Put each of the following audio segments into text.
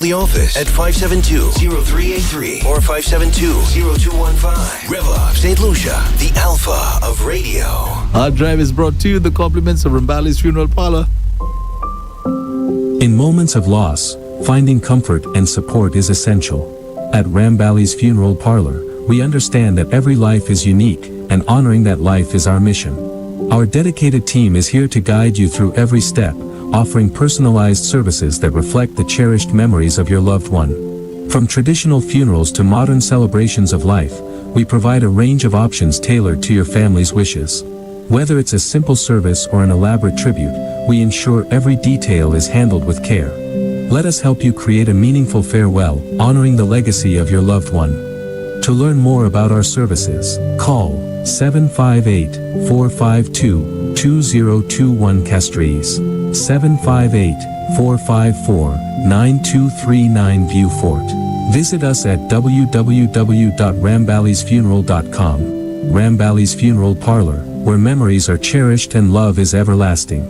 The office at 572-0383 or 572-0215. Rev-Up St. Lucia, the alpha of radio. Our drive is brought to you the compliments of Rambali's Funeral Parlor. In moments of loss, finding comfort and support is essential. At Rambali's Funeral Parlor, we understand that every life is unique, and honoring that life is our mission. Our dedicated team is here to guide you through every step, offering personalized services that reflect the cherished memories of your loved one. From traditional funerals to modern celebrations of life, we provide a range of options tailored to your family's wishes. Whether it's a simple service or an elaborate tribute, we ensure every detail is handled with care. Let us help you create a meaningful farewell, honoring the legacy of your loved one. To learn more about our services, call 758-452-2021 Castries, 758-454-9239 Viewfort. Visit us at www.rambalisfuneral.com. Rambali's Funeral Parlor, where memories are cherished and love is everlasting.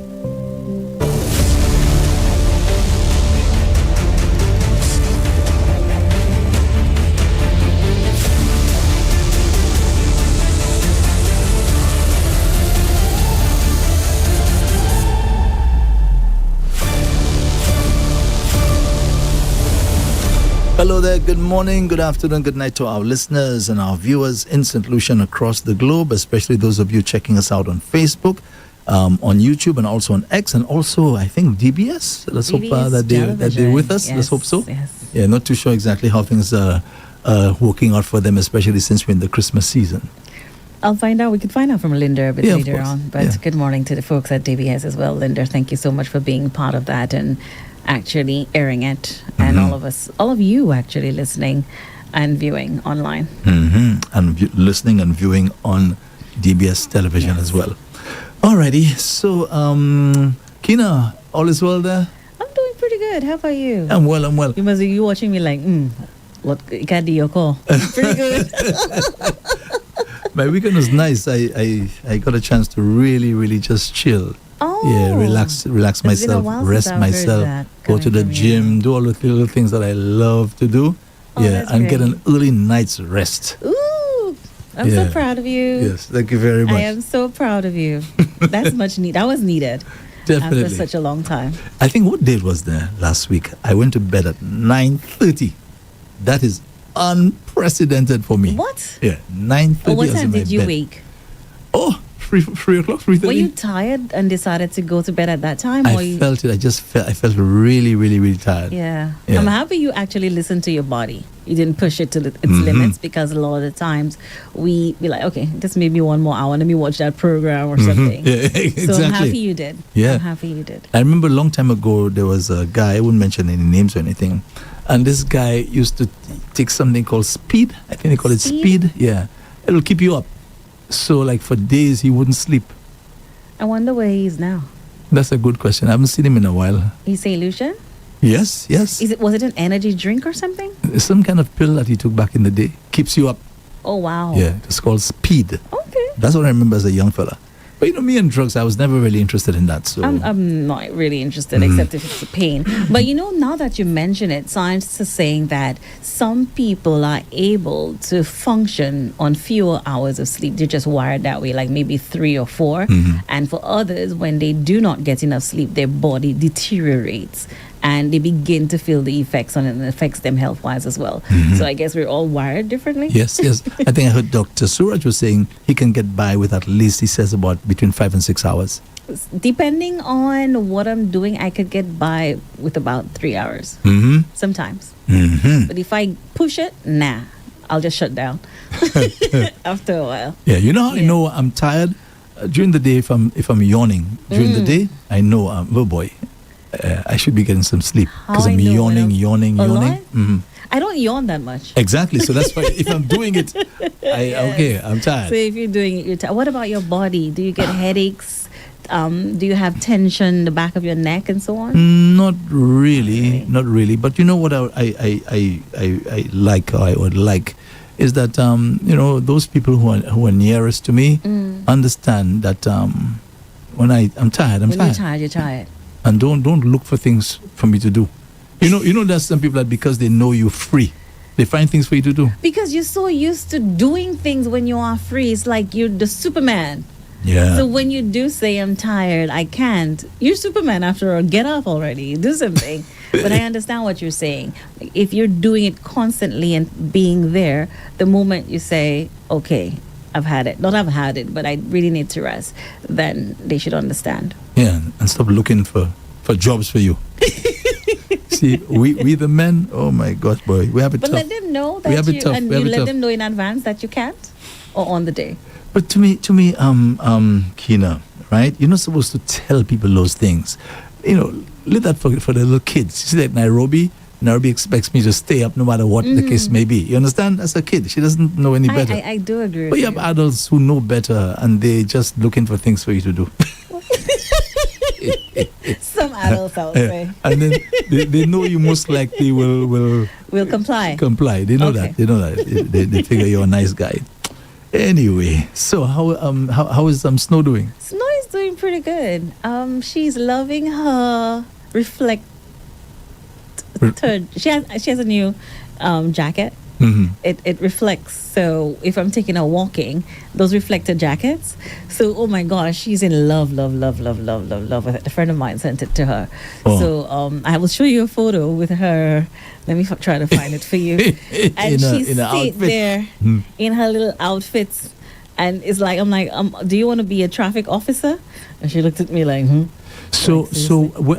Hello there, good morning, good afternoon, good night to our listeners and our viewers in St. Lucia and across the globe, especially those of you checking us out on Facebook, on YouTube, and also on X, and also, I think, DBS. Let's hope that they're with us. Yes, let's hope so. Yes. Yeah, not too sure exactly how things are working out for them, especially since we're in the Christmas season. I'll find out. We could find out from Linda a bit later on. But good morning to the folks at DBS as well. Linda, thank you so much for being part of that and actually airing it, and all of you actually listening and viewing online. And listening and viewing on DBS television as well. Alrighty, so Kina, all is well there? I'm doing pretty good. How about you? I'm well. You must be watching me like, what can do your call? Pretty good. My weekend was nice. I got a chance to really just chill. Yeah, relax myself, rest myself, go to the gym, do all the little things that I love to do. And get an early night's rest. Ooh, I'm so proud of you. Yes, thank you very much. I am so proud of you. That's much needed. That was needed. Definitely. After such a long time. I think what date was there last week? I went to bed at 9:30. That is unprecedented for me. What? Yeah, 9:30. What time did you wake? 3 o'clock, 3:30. Were you tired and decided to go to bed at that time? I felt it. I felt really tired. Yeah. I'm happy you actually listened to your body. You didn't push it to its limits, because a lot of the times we be like, okay, this may be one more hour. Let me watch that program or something. Yeah, exactly. So I'm happy you did. Yeah. I'm happy you did. I remember a long time ago, there was a guy, I wouldn't mention any names or anything, and this guy used to take something called speed. I think they call it speed. Yeah. It'll keep you up. So, like, for days, he wouldn't sleep. I wonder where he is now. That's a good question. I haven't seen him in a while. He's St. Lucia? Yes. Was it an energy drink or something? Some kind of pill that he took back in the day. Keeps you up. Oh, wow. Yeah, it's called speed. Okay. That's what I remember as a young fella. But me and drugs, I was never really interested in that. So I'm not really interested, except if it's a pain. But now that you mention it, scientists are saying that some people are able to function on fewer hours of sleep. They're just wired that way, like maybe 3 or 4. And for others, when they do not get enough sleep, their body deteriorates. And they begin to feel the effects on it, and it affects them health-wise as well. So I guess we're all wired differently. Yes. I think I heard Dr. Suraj was saying he can get by with at least, he says, about between 5 and 6 hours. Depending on what I'm doing, I could get by with about 3 hours. Sometimes. But if I push it, I'll just shut down after a while. Yeah, I know I'm tired. During the day, if I'm yawning during the day, I know, oh boy, I should be getting some sleep because I'm yawning. I don't yawn that much. Exactly. So that's why if I'm doing it, I'm tired. So if you're doing it, you're tired. What about your body? Do you get headaches? Do you have tension in the back of your neck and so on? Not really. But you know what I like, or I would like, is that those people who are nearest to me understand that when I'm tired, I'm tired. You're tired. And don't look for things for me to do. You know, there's some people that because they know you're free, they find things for you to do. Because you're so used to doing things when you are free. It's like you're the Superman. Yeah. So when you do say, I'm tired, I can't, you're Superman after all. Get up already. Do something. But I understand what you're saying. If you're doing it constantly and being there, the moment you say, okay, I've had it. Not I've had it, but I really need to rest, then they should understand. Yeah, and stop looking for jobs for you. See, we the men, oh my gosh, boy, we have it But tough. let them know that We have it you, tough. and We have you it let tough. them know in advance that you can't, or on the day. But to me, Kina, right? You're not supposed to tell people those things. You know, leave that for the little kids. You see, like Nairobi expects me to stay up no matter what the case may be. You understand? As a kid, she doesn't know any better. I do agree But with you have adults who know better, and they just looking for things for you to do. Some adults, I would say, And then they know you most likely will will comply. comply. They know Okay. that. They know that. They figure you're a nice guy. Anyway, so how is Snow doing? Snow is doing pretty good. She's loving her reflect. She has a new jacket. Mm-hmm. It reflects. So if I'm taking her walking, those reflector jackets. So oh my gosh, she's in love with it. A friend of mine sent it to her. Oh. So I will show you a photo with her. Let me try to find it for you. And she in a sit outfit. there in her little outfits, and it's like I'm like, do you want to be a traffic officer? And she looked at me like, So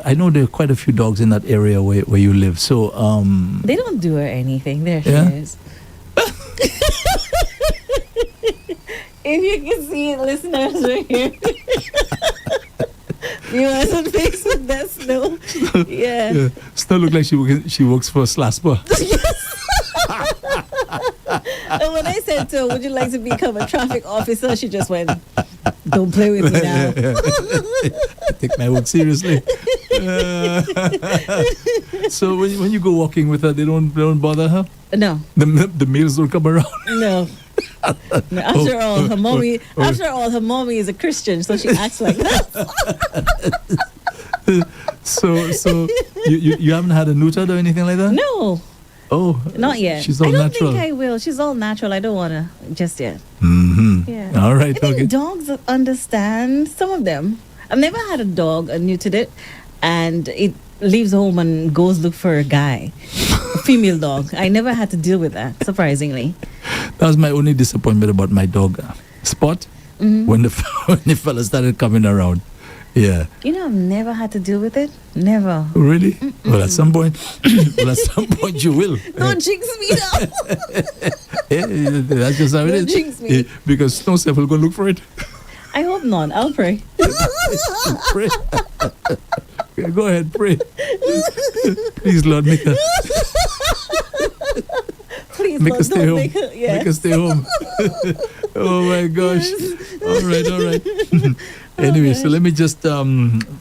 I know there are quite a few dogs in that area where you live. So They don't do her anything. There she Yeah? is. If you can see it, listeners, right here. Viewers on Facebook, that's Snow. Yeah. yeah, Snow look like she works for Slasper. And when I said to her, would you like to become a traffic officer? She just went, don't play with me now. I take my work seriously. So when you go walking with her, they don't bother her. No, The males don't come around. no. No, after all, her mommy is a Christian, so she acts like that. So you haven't had a neutered or anything like that? No, Oh, not yet. She's all I don't natural. think I will. She's all natural. I don't want to just yet. Mm-hmm. Yeah. All right. I think Okay. dogs understand, some of them. I've never had a dog, neutered it, and it leaves home and goes look for a guy, a female dog. I never had to deal with that, surprisingly. That was my only disappointment about my dog, Spot. When the fella started coming around. Yeah. You know, I've never had to deal with it. Never. Really? Well, at some point, you will. Don't jinx me now. Yeah, that's just how it Don't is. jinx me. Yeah, because Snow Self will go look for it. I hope not. I'll pray. Pray. Yeah, go ahead, pray. Please, Lord, make her Please, make Lord, her stay don't home. make her. Yeah. Make her stay home. Oh my gosh. All right. Anyway, so let me just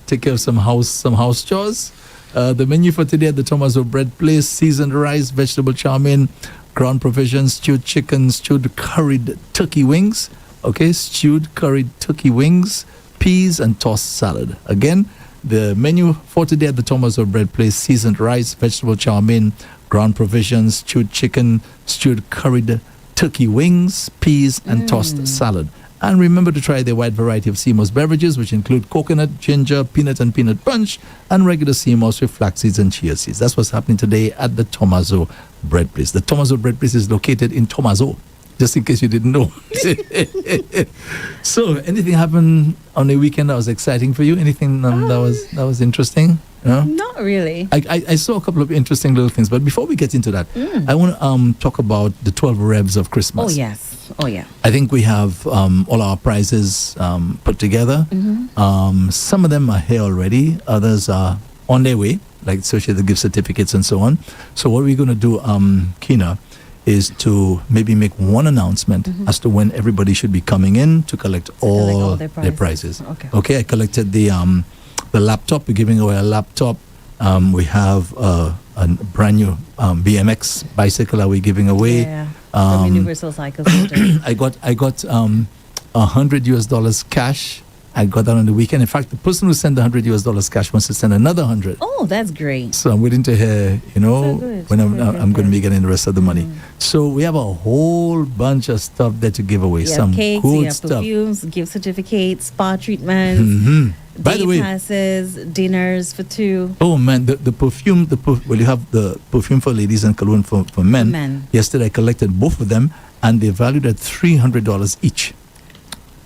take care of some house chores. The menu for today at the Tomaso Bread Place: seasoned rice, vegetable chow mein, ground provisions, stewed chicken, stewed curried turkey wings. Okay, stewed curried turkey wings, peas, and tossed salad. Again, the menu for today at the Tomaso Bread Place: seasoned rice, vegetable chow mein, ground provisions, stewed chicken, stewed curried turkey wings, peas, and tossed salad. And remember to try the wide variety of CMOS beverages, which include coconut, ginger, peanut, and peanut punch, and regular CMOS with flax seeds and chia seeds. That's what's happening today at the Tomaso Bread Place. The Tomaso Bread Place is located in Tomaso, just in case you didn't know. So, anything happened on the weekend that was exciting for you? Anything that was interesting? No? Not really. I saw a couple of interesting little things, but before we get into that, I want to talk about the 12 Revs of Christmas. Oh, yes. Oh, yeah. I think we have all our prizes put together. Some of them are here already. Others are on their way, like associated gift certificates and so on. So what we're going to do, Kina, is to maybe make one announcement as to when everybody should be coming in to collect all their their prizes. prizes. Okay. I collected the laptop. We're giving away a laptop. We have a brand new BMX bicycle that we're giving away. Yeah. From Universal Cycles. I got $100 cash I got that on the weekend. In fact, the person who sent the $100 cash wants to send another 100. Oh, that's great. So I'm waiting to hear, So good. when I'm Good. going to be getting the rest of the money. So we have a whole bunch of stuff there to give away. You Some have cakes, good you have stuff. perfumes, gift certificates, spa treatments, By the day way, passes, dinners for two. oh man, the perfume, well, you have the perfume for ladies and cologne for men. For men. Yesterday I collected both of them, and they're valued at $300 each.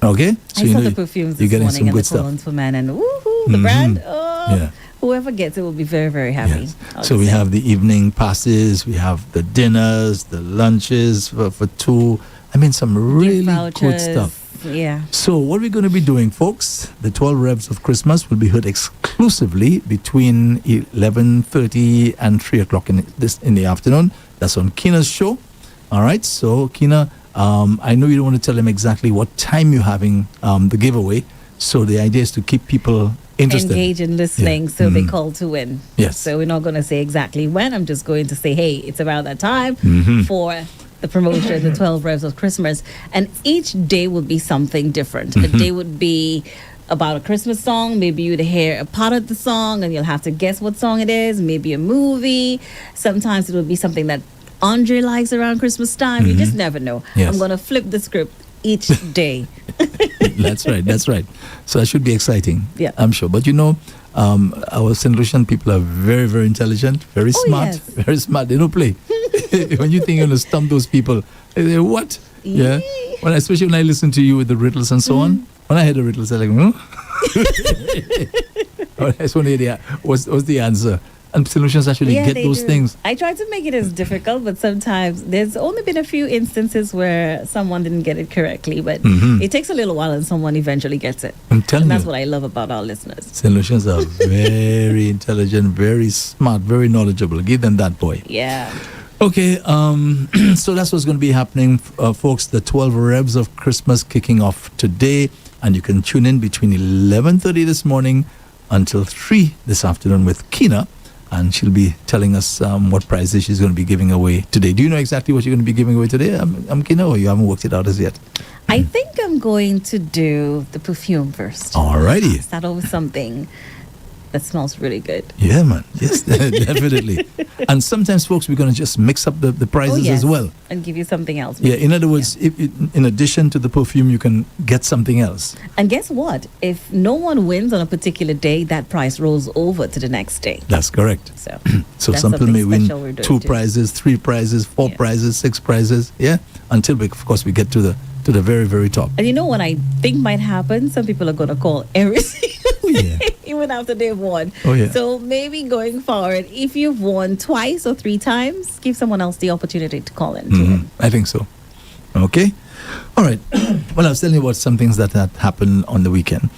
Okay, I saw the perfumes you're this getting morning some and good the stuff. colognes for men, and woohoo, the brand. Oh, Yeah. whoever gets it will be very, very happy. Yes. I'll So just we say. have the evening passes, we have the dinners, the lunches for two. I mean, some really Gift good vouchers. stuff. Yeah. So what we're going to be doing, folks, the 12 Revs of Christmas will be heard exclusively between 11:30 and 3 o'clock in the afternoon. That's on Kina's show. All right. So Kina, I know you don't want to tell them exactly what time you're having the giveaway. So the idea is to keep people interested. Engage in listening, Yeah. so they call to win. Yes. So we're not going to say exactly when. I'm just going to say, hey, it's around that time for the promotion, the 12 Revs of Christmas. And each day will be something different. A day would be about a Christmas song. Maybe you'd hear a part of the song and you'll have to guess what song it is. Maybe a movie. Sometimes it will be something that Andre likes around Christmas time. You just never know. Yes. I'm going to flip the script each day. That's right. That's right. So that should be exciting. Yeah. I'm sure. But our St. Lucian people are very, very intelligent, very smart, yes. very smart. They don't play. When you think you're going to stump those people, they say, what? Yeah. Especially when I listen to you with the riddles and so on. When I hear the riddles, I'm like, I just want to hear what's the answer. And solutions actually get they those do. things. I try to make it as difficult, but sometimes there's only been a few instances where someone didn't get it correctly, but it takes a little while and someone eventually gets it. I'm telling And that's you. what I love about our listeners. Solutions are very intelligent, very smart, very knowledgeable. Give them that, boy. Yeah. Okay, so that's what's going to be happening, folks. The 12 Revs of Christmas kicking off today, and you can tune in between 11:30 this morning until 3 this afternoon with Kina, and she'll be telling us what prizes she's going to be giving away today. Do you know exactly what you're going to be giving away today, Kina, or you haven't worked it out as yet? I think I'm going to do the perfume first. Alrighty. Start off with something that smells really good. Yeah, man. Yes, definitely. And sometimes, folks, we're going to just mix up the prizes as well. And give you something else. Yeah, in other words, if in addition to the perfume, you can get something else. And guess what? If no one wins on a particular day, that prize rolls over to the next day. That's correct. So, So that's some people may something win special we're doing 2 too. prizes, 3 prizes, 4 Yeah. prizes, 6 prizes. Yeah, until of course we get to the very, very top. And you know what I think might happen? Some people are going to call every single yeah. day, even after they've won. Oh, yeah. So maybe going forward, if you've won twice or 3 times, give someone else the opportunity to call in. To win. I think so. Okay. All right. Well, I was telling you about some things that happened on the weekend.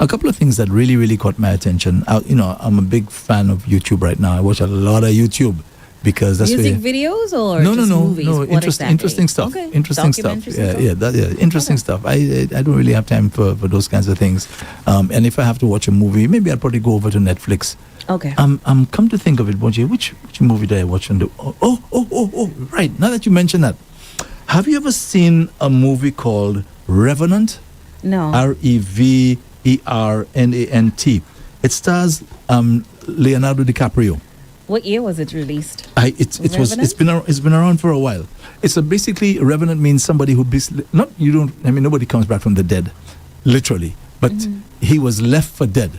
A couple of things that really, really caught my attention. I'm a big fan of YouTube right now. I watch a lot of YouTube because that's Music where videos or no, just no, movies? no. What exactly? Interesting stuff. Okay. Interesting stuff. Documentaries and stuff? Yeah. Interesting stuff. I don't really have time for those kinds of things. And if I have to watch a movie, maybe I'll probably go over to Netflix. Okay. Come to think of it, Bonji, which movie did I watch on the? Oh, right. Now that you mention that, have you ever seen a movie called Revenant? No. Revernant. It stars Leonardo DiCaprio. What year was it released? It's been around for a while. It's basically revenant means somebody who nobody comes back from the dead, literally, but he was left for dead.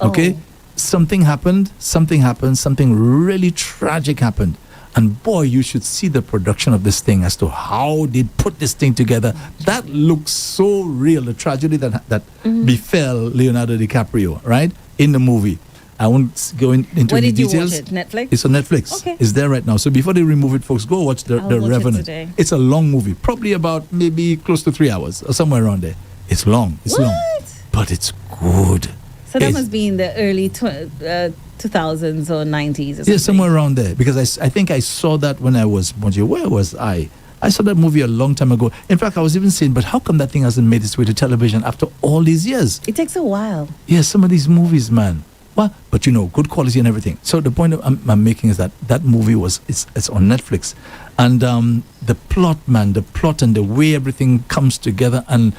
Okay, Oh. something happened, something really tragic happened, and boy, you should see the production of this thing as to how they put this thing together. That looks so real. The tragedy that befell Leonardo DiCaprio, right, in the movie. I won't go into Where any did you details. watch it? Netflix? It's on Netflix. Okay. It's there right now. So before they remove it, folks, go watch the I'll watch it Revenant. today. It's a long movie, probably about maybe close to 3 hours or somewhere around there. It's long. It's long, What? but it's good. So that It's- must be in the early 2000s or 90s or something. Yeah, somewhere around there. Because I think I saw that when I was, where was I? I saw that movie a long time ago. In fact, I was even saying, but how come that thing hasn't made its way to television after all these years? It takes a while. Yeah, some of these movies, man. Well, but good quality and everything. So the point I'm making is that movie it's on Netflix, and the plot and the way everything comes together, and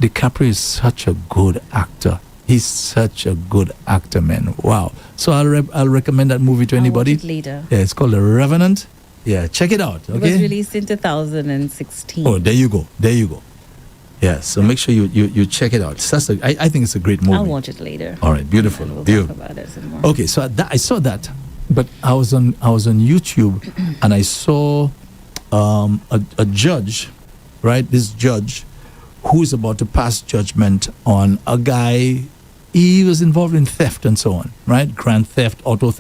DiCaprio is such a good actor. He's such a good actor, man. Wow. So I'll recommend that movie to anybody. I'll watch it later. Yeah, it's called The Revenant. Yeah, check it out. It Okay. was released in 2016. Oh, there you go. There you go. Yeah. So make sure you check it out. I think it's a great movie. I'll watch it later. All right. Beautiful. And we'll Beautiful. talk about it some more. Okay. So I saw that, but I was on YouTube and I saw a judge, right? This judge who is about to pass judgment on a guy. He was involved in theft and so on, right? Grand theft, auto,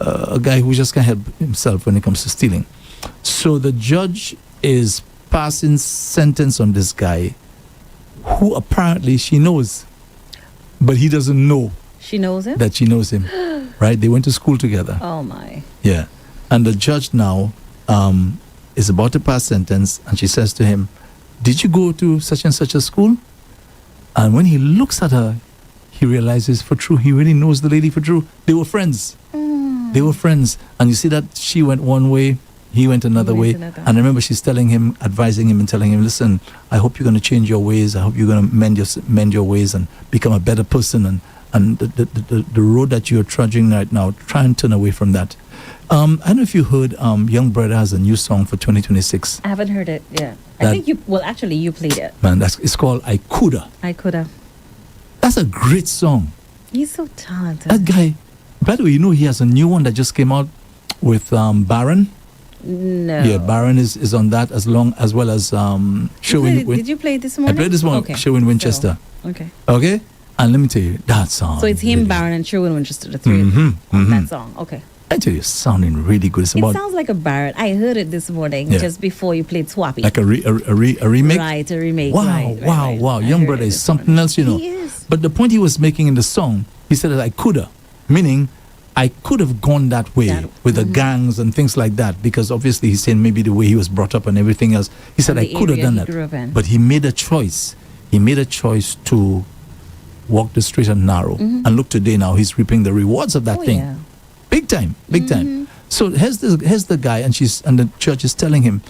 a guy who just can't help himself when it comes to stealing. So the judge is passing sentence on this guy, who apparently she knows, but he doesn't know She knows him? that she knows him, right? They went to school together. Oh, my. Yeah. And the judge now is about to pass sentence, and she says to him, "Did you go to such and such a school?" And when he looks at her, he realizes for true, he really knows the lady for true. They were friends. They were friends. And you see that she went one way, he went another way. another. And remember, she's telling him, advising him and telling him, "Listen, I hope you're going to change your ways. I hope you're going to mend your ways and become a better person. And the road that you're trudging right now, try and turn away from that." I don't know if you heard, Young Brother has a new song for 2026. I haven't heard it yet. I That- think you played it. Man, it's called I Coulda. I could have. That's a great song. He's so talented. That guy, by the way, he has a new one that just came out with Baron. No. Yeah, Baron is on that as well as Sherwin. Did you play it this I morning? played this one, Okay. Sherwin Winchester. So, okay. Okay? And let me tell you, that song. So it's him, really- Baron, and Sherwin Winchester, the three of Mhm, them on mhm. that song. Okay. I tell you, it's sounding really good. It's It about sounds like a Baron. I heard it this morning Yeah. just before you played Swappy. like a remake. Right, a remake. Wow, right, wow, right. wow. I Young heard Brother it is this something morning. else, He is. But the point he was making in the song, he said that I coulda, meaning I could have gone that way with the gangs and things like that, because obviously he's saying maybe the way he was brought up and everything else. He said And I the could have area done he that, grew up in. but he made a choice. He made a choice to walk the straight and narrow. And look, today now he's reaping the rewards of that Oh, thing, yeah. big time. So here's the guy, and the church is telling him,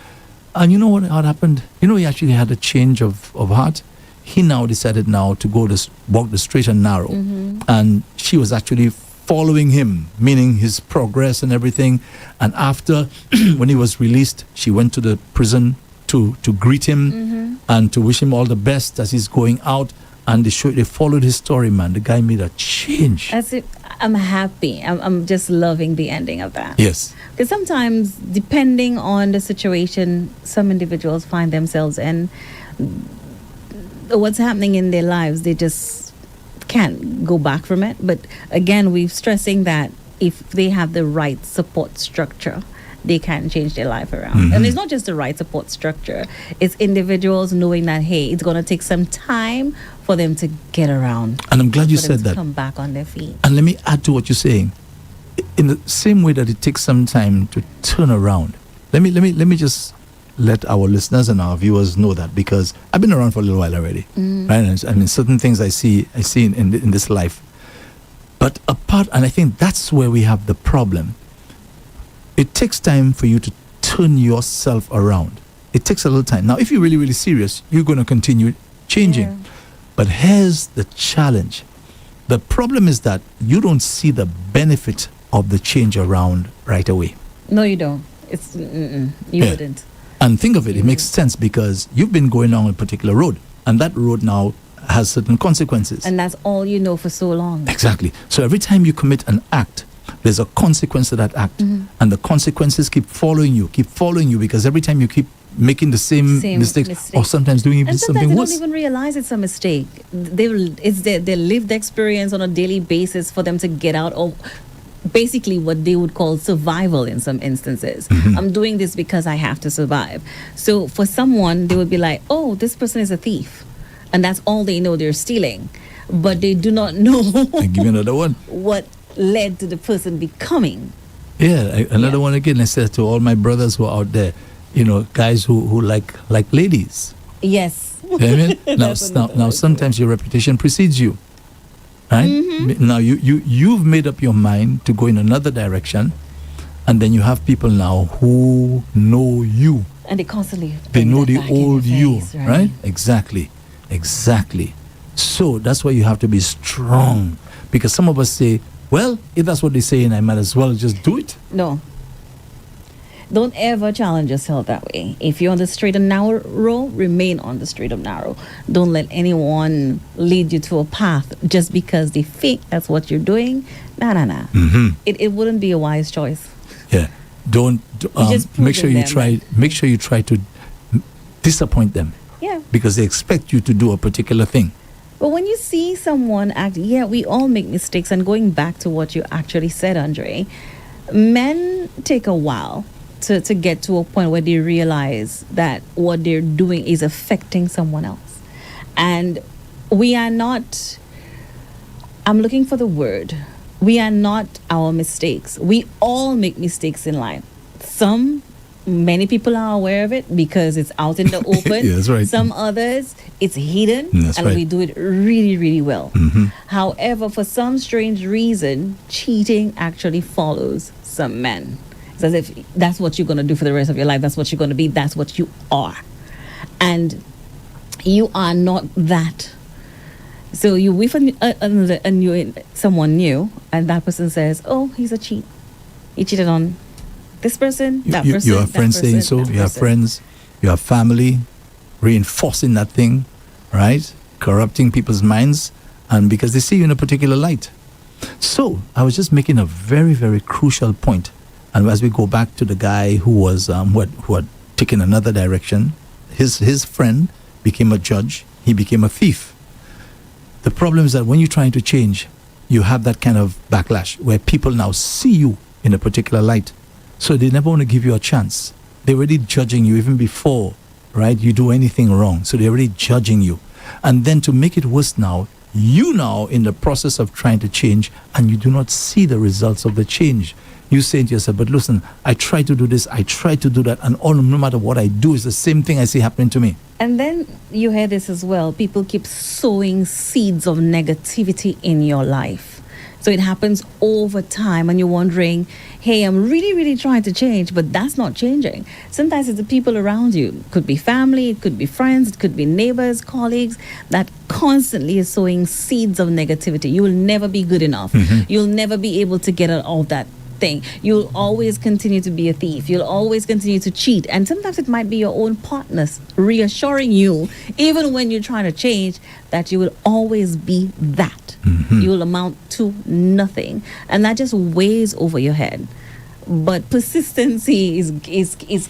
and you know what happened? He actually had a change of heart. He now decided now to walk the straight and narrow, and she was actually following him, meaning his progress and everything. And after, when he was released, she went to the prison to greet him and to wish him all the best as he's going out. And they followed his story, man. The guy made a change. I'm happy. I'm just loving the ending of that. Yes. Because sometimes, depending on the situation, some individuals find themselves in what's happening in their lives, they just can't go back from it. But again, we're stressing that if they have the right support structure, they can change their life around. And it's not just the right support structure. It's individuals knowing that, hey, it's going to take some time for them to get around. And I'm glad you for them said to that. come back on their feet. And let me add to what you're saying. In the same way that it takes some time to turn around, let me just let our listeners and our viewers know that, because I've been around for a little while already, right? I mean, certain things I see in this life. But and I think that's where we have the problem. It takes time for you to turn yourself around. It takes a little time. Now, if you're really, really serious, you're going to continue changing. Yeah. But here's the challenge. The problem is that you don't see the benefit of the change around right away. No, you don't. It's you Yeah. wouldn't. And think of it, it makes sense because you've been going on a particular road, and that road now has certain consequences. And that's all you know for so long. Exactly. So every time you commit an act, there's a consequence to that act. And the consequences keep following you because every time you keep making the same mistakes, or sometimes doing even And sometimes something they worse. don't even realize it's a mistake. It's their lived experience on a daily basis for them to get out of basically what they would call survival in some instances. I'm doing this because I have to survive. So for someone, they would be like, oh, this person is a thief. And that's all they know, they're stealing. But they do not know I give you another one. what led to the person becoming. Yeah, another one again. I said to all my brothers who are out there, guys who like ladies. Yes. You know what I mean? That's now, another sometimes your reputation precedes you, right? Now you've made up your mind to go in another direction, and then you have people now who know you And they constantly They bring know that the back in your old you, face, right? Exactly. So that's why you have to be strong. Because some of us say, well, if that's what they say, I might as well just do it. No. Don't ever challenge yourself that way. If you're on the straight and narrow, remain on the straight and narrow. Don't let anyone lead you to a path just because they think that's what you're doing. Nah. Mm-hmm. It wouldn't be a wise choice. Yeah. Don't just make sure you proving them try. Make sure you try to disappoint them Yeah. because they expect you to do a particular thing. But when you see someone act, we all make mistakes. And going back to what you actually said, Andre, men take a while to get to a point where they realize that what they're doing is affecting someone else. And we are not, I'm looking for the word, we are not our mistakes. We all make mistakes in life. Many people are aware of it because it's out in the open. Yeah, that's right. Some others, it's hidden, That's and right. we do it really, really well. Mm-hmm. However, for some strange reason, cheating actually follows some men. It's as if that's what you're going to do for the rest of your life. That's what you're going to be. That's what you are. And you are not that. So you with someone new, and that person says, oh, he's a cheat. He cheated on this person, that person. You have friends saying so. You have friends. You have family reinforcing that thing, right? Corrupting people's minds, and because they see you in a particular light. So I was just making a very, very crucial point. And as we go back to the guy who was who had taken another direction, his friend became a judge. He became a thief. The problem is that when you're trying to change, you have that kind of backlash where people now see you in a particular light. So they never want to give you a chance. They're already judging you even before, right? You do anything wrong. So they're already judging you. And then to make it worse now, you now in the process of trying to change and you do not see the results of the change. You say to yourself, but listen, I try to do this, I try to do that, and no matter what I do, it's the same thing I see happening to me. And then you hear this as well. People keep sowing seeds of negativity in your life. So it happens over time and you're wondering, hey, I'm really, really trying to change, but that's not changing. Sometimes it's the people around you. It could be family, it could be friends, it could be neighbors, colleagues that constantly is sowing seeds of negativity. You will never be good enough. Mm-hmm. You'll never be able to get out of that thing. You'll always continue to be a thief. You'll always continue to cheat. And sometimes it might be your own partners reassuring you, even when you're trying to change, that you will always be that. Mm-hmm. You will amount to nothing. And that just weighs over your head. But persistency is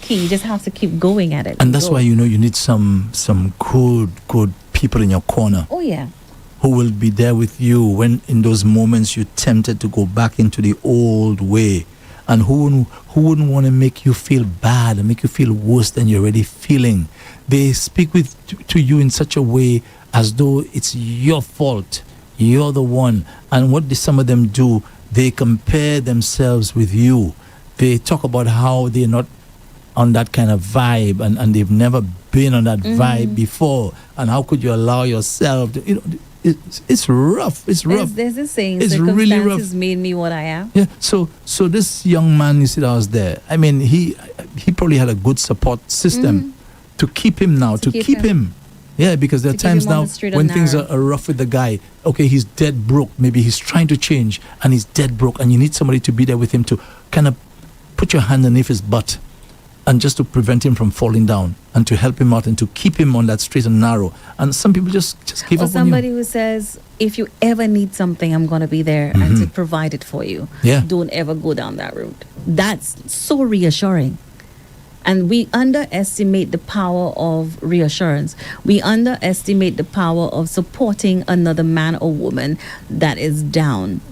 key. You just have to keep going at it. And that's why you need some good people in your corner. Oh, yeah. Who will be there with you when in those moments you're tempted to go back into the old way, and who wouldn't want to make you feel bad and make you feel worse than you're already feeling. They speak to you in such a way as though it's your fault, you're the one. And what some of them do, they compare themselves with you. They talk about how they're not on that kind of vibe and they've never been on that vibe before, and how could you allow yourself to, it's rough. It's rough. There's this saying, it's circumstances really rough. made me what I am. Yeah. So this young man, you see, that was there. I mean, he probably had a good support system to keep him now, to keep him. Yeah, because there are times now when things are rough with the guy. Okay, he's dead broke. Maybe he's trying to change and he's dead broke, and you need somebody to be there with him to kind of put your hand underneath his butt, and just to prevent him from falling down, and to help him out, and to keep him on that straight and narrow. And some people just give up on you. Or somebody who says, if you ever need something, I'm going to be there and to provide it for you. Yeah. Don't ever go down that route. That's so reassuring. And we underestimate the power of reassurance. We underestimate the power of supporting another man or woman that is down.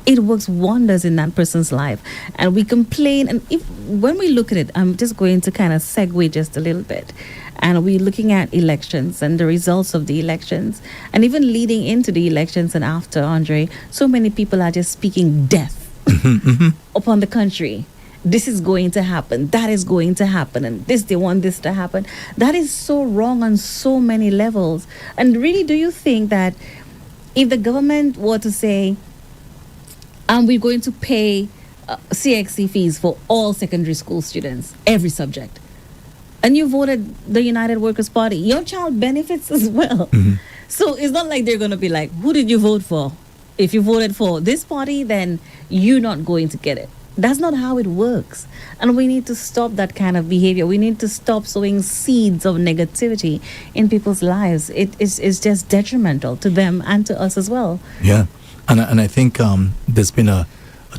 It works wonders in that person's life. And we complain, and when we look at it, I'm just going to kind of segue just a little bit. And we're looking at elections and the results of the elections, and even leading into the elections and after, Andre, so many people are just speaking death upon the country. This is going to happen, that is going to happen, and they want this to happen. That is so wrong on so many levels. And really, do you think that if the government were to say, we're going to pay CXC fees for all secondary school students, every subject, and you voted the United Workers' Party, your child benefits as well. So it's not like they're going to be like, who did you vote for? If you voted for this party, then you're not going to get it. That's not how it works. And we need to stop that kind of behavior. We need to stop sowing seeds of negativity in people's lives. It's just detrimental to them and to us as well. Yeah. And I think there's been a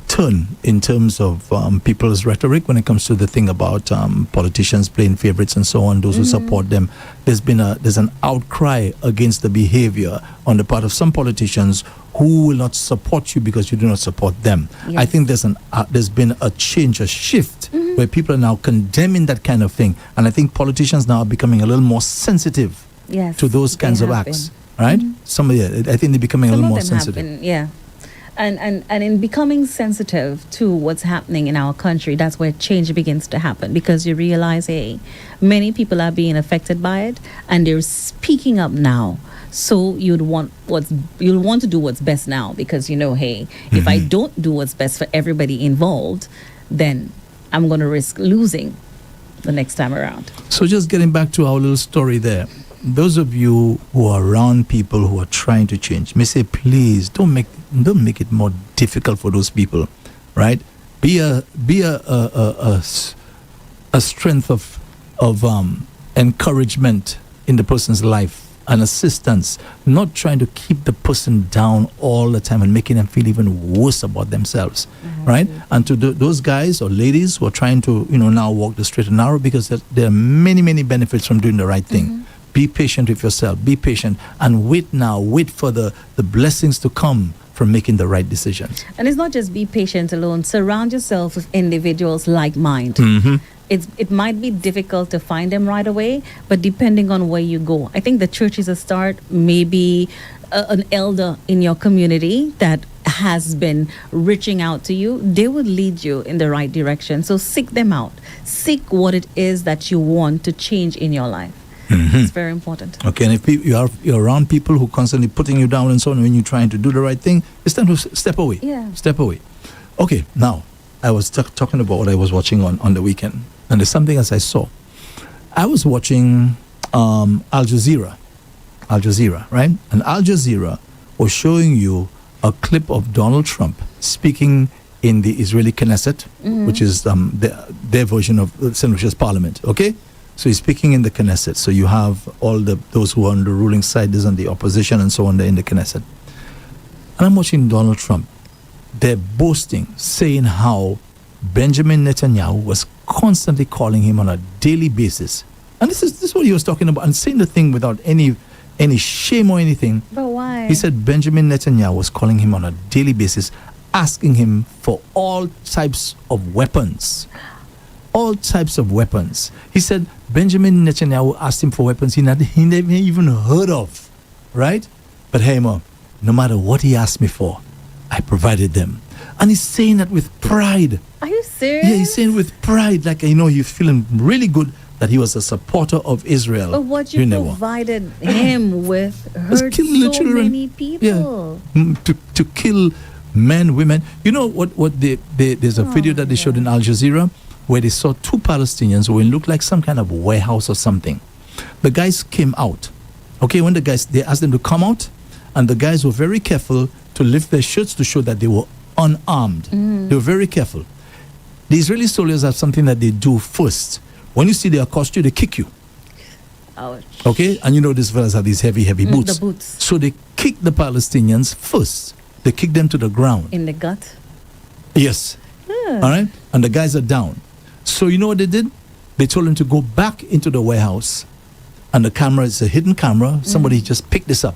turn in terms of people's rhetoric when it comes to the thing about politicians playing favorites and so on, those who support them. There's an outcry against the behavior on the part of some politicians who will not support you because you do not support them. Yes. I think there's been a change, a shift, where people are now condemning that kind of thing. And I think politicians now are becoming a little more sensitive to those kinds of acts. Right? I think they're becoming a little more sensitive. Yeah. And in becoming sensitive to what's happening in our country, that's where change begins to happen, because you realize, hey, many people are being affected by it and they're speaking up now. So you'll want to do what's best now, because hey, if I don't do what's best for everybody involved, then I'm going to risk losing the next time around. So just getting back to our little story there, those of you who are around people who are trying to change, may say, please don't make it more difficult for those people, right? Be a strength of encouragement in the person's life and assistance, not trying to keep the person down all the time and making them feel even worse about themselves, right? And to those guys or ladies who are trying to now walk the straight and narrow, because there are many benefits from doing the right thing. Be patient with yourself, be patient, and wait for the blessings to come from making the right decisions. And it's not just be patient alone. Surround yourself with individuals like mind. It might be difficult to find them right away, but depending on where you go, I think the church is a start. Maybe an elder in your community that has been reaching out to you, they will lead you in the right direction. So seek them out. Seek what it is that you want to change in your life. It's very important. Okay, and if you're around people who constantly putting you down and so on, when you're trying to do the right thing, it's time to step away. Yeah. Step away. Okay, now, I was talking about what I was watching on the weekend, and there's something else I saw. I was watching Al Jazeera, right? And Al Jazeera was showing you a clip of Donald Trump speaking in the Israeli Knesset, which is their version of the St. Lucia's Parliament, okay? So he's speaking in the Knesset. So you have all those who are on the ruling side, there's on the opposition and so on, they're in the Knesset. And I'm watching Donald Trump. They're boasting, saying how Benjamin Netanyahu was constantly calling him on a daily basis. And this is what he was talking about, and saying the thing without any shame or anything. But why? He said Benjamin Netanyahu was calling him on a daily basis, asking him for all types of weapons. All types of weapons. He said Benjamin Netanyahu asked him for weapons he never even heard of, right? But hey, Mom, no matter what he asked me for, I provided them. And he's saying that with pride. Are you serious? Yeah, he's saying with pride, like, he's feeling really good that he was a supporter of Israel. But what you provided him with hurt so many people. Yeah, to kill men, women. You know what there's a video that they showed in Al Jazeera where they saw two Palestinians who looked like some kind of warehouse or something. The guys came out. Okay, when they asked them to come out, and the guys were very careful to lift their shirts to show that they were unarmed. They were very careful. The Israeli soldiers have something that they do first. When you see they accost you, they kick you. Ouch. Okay, and these fellas have these heavy boots. The boots. So they kick the Palestinians first. They kick them to the ground. In the gut? Yes. All right, and the guys are down. So you know what they did? They told him to go back into the warehouse, and the camera is a hidden camera. Somebody just picked this up.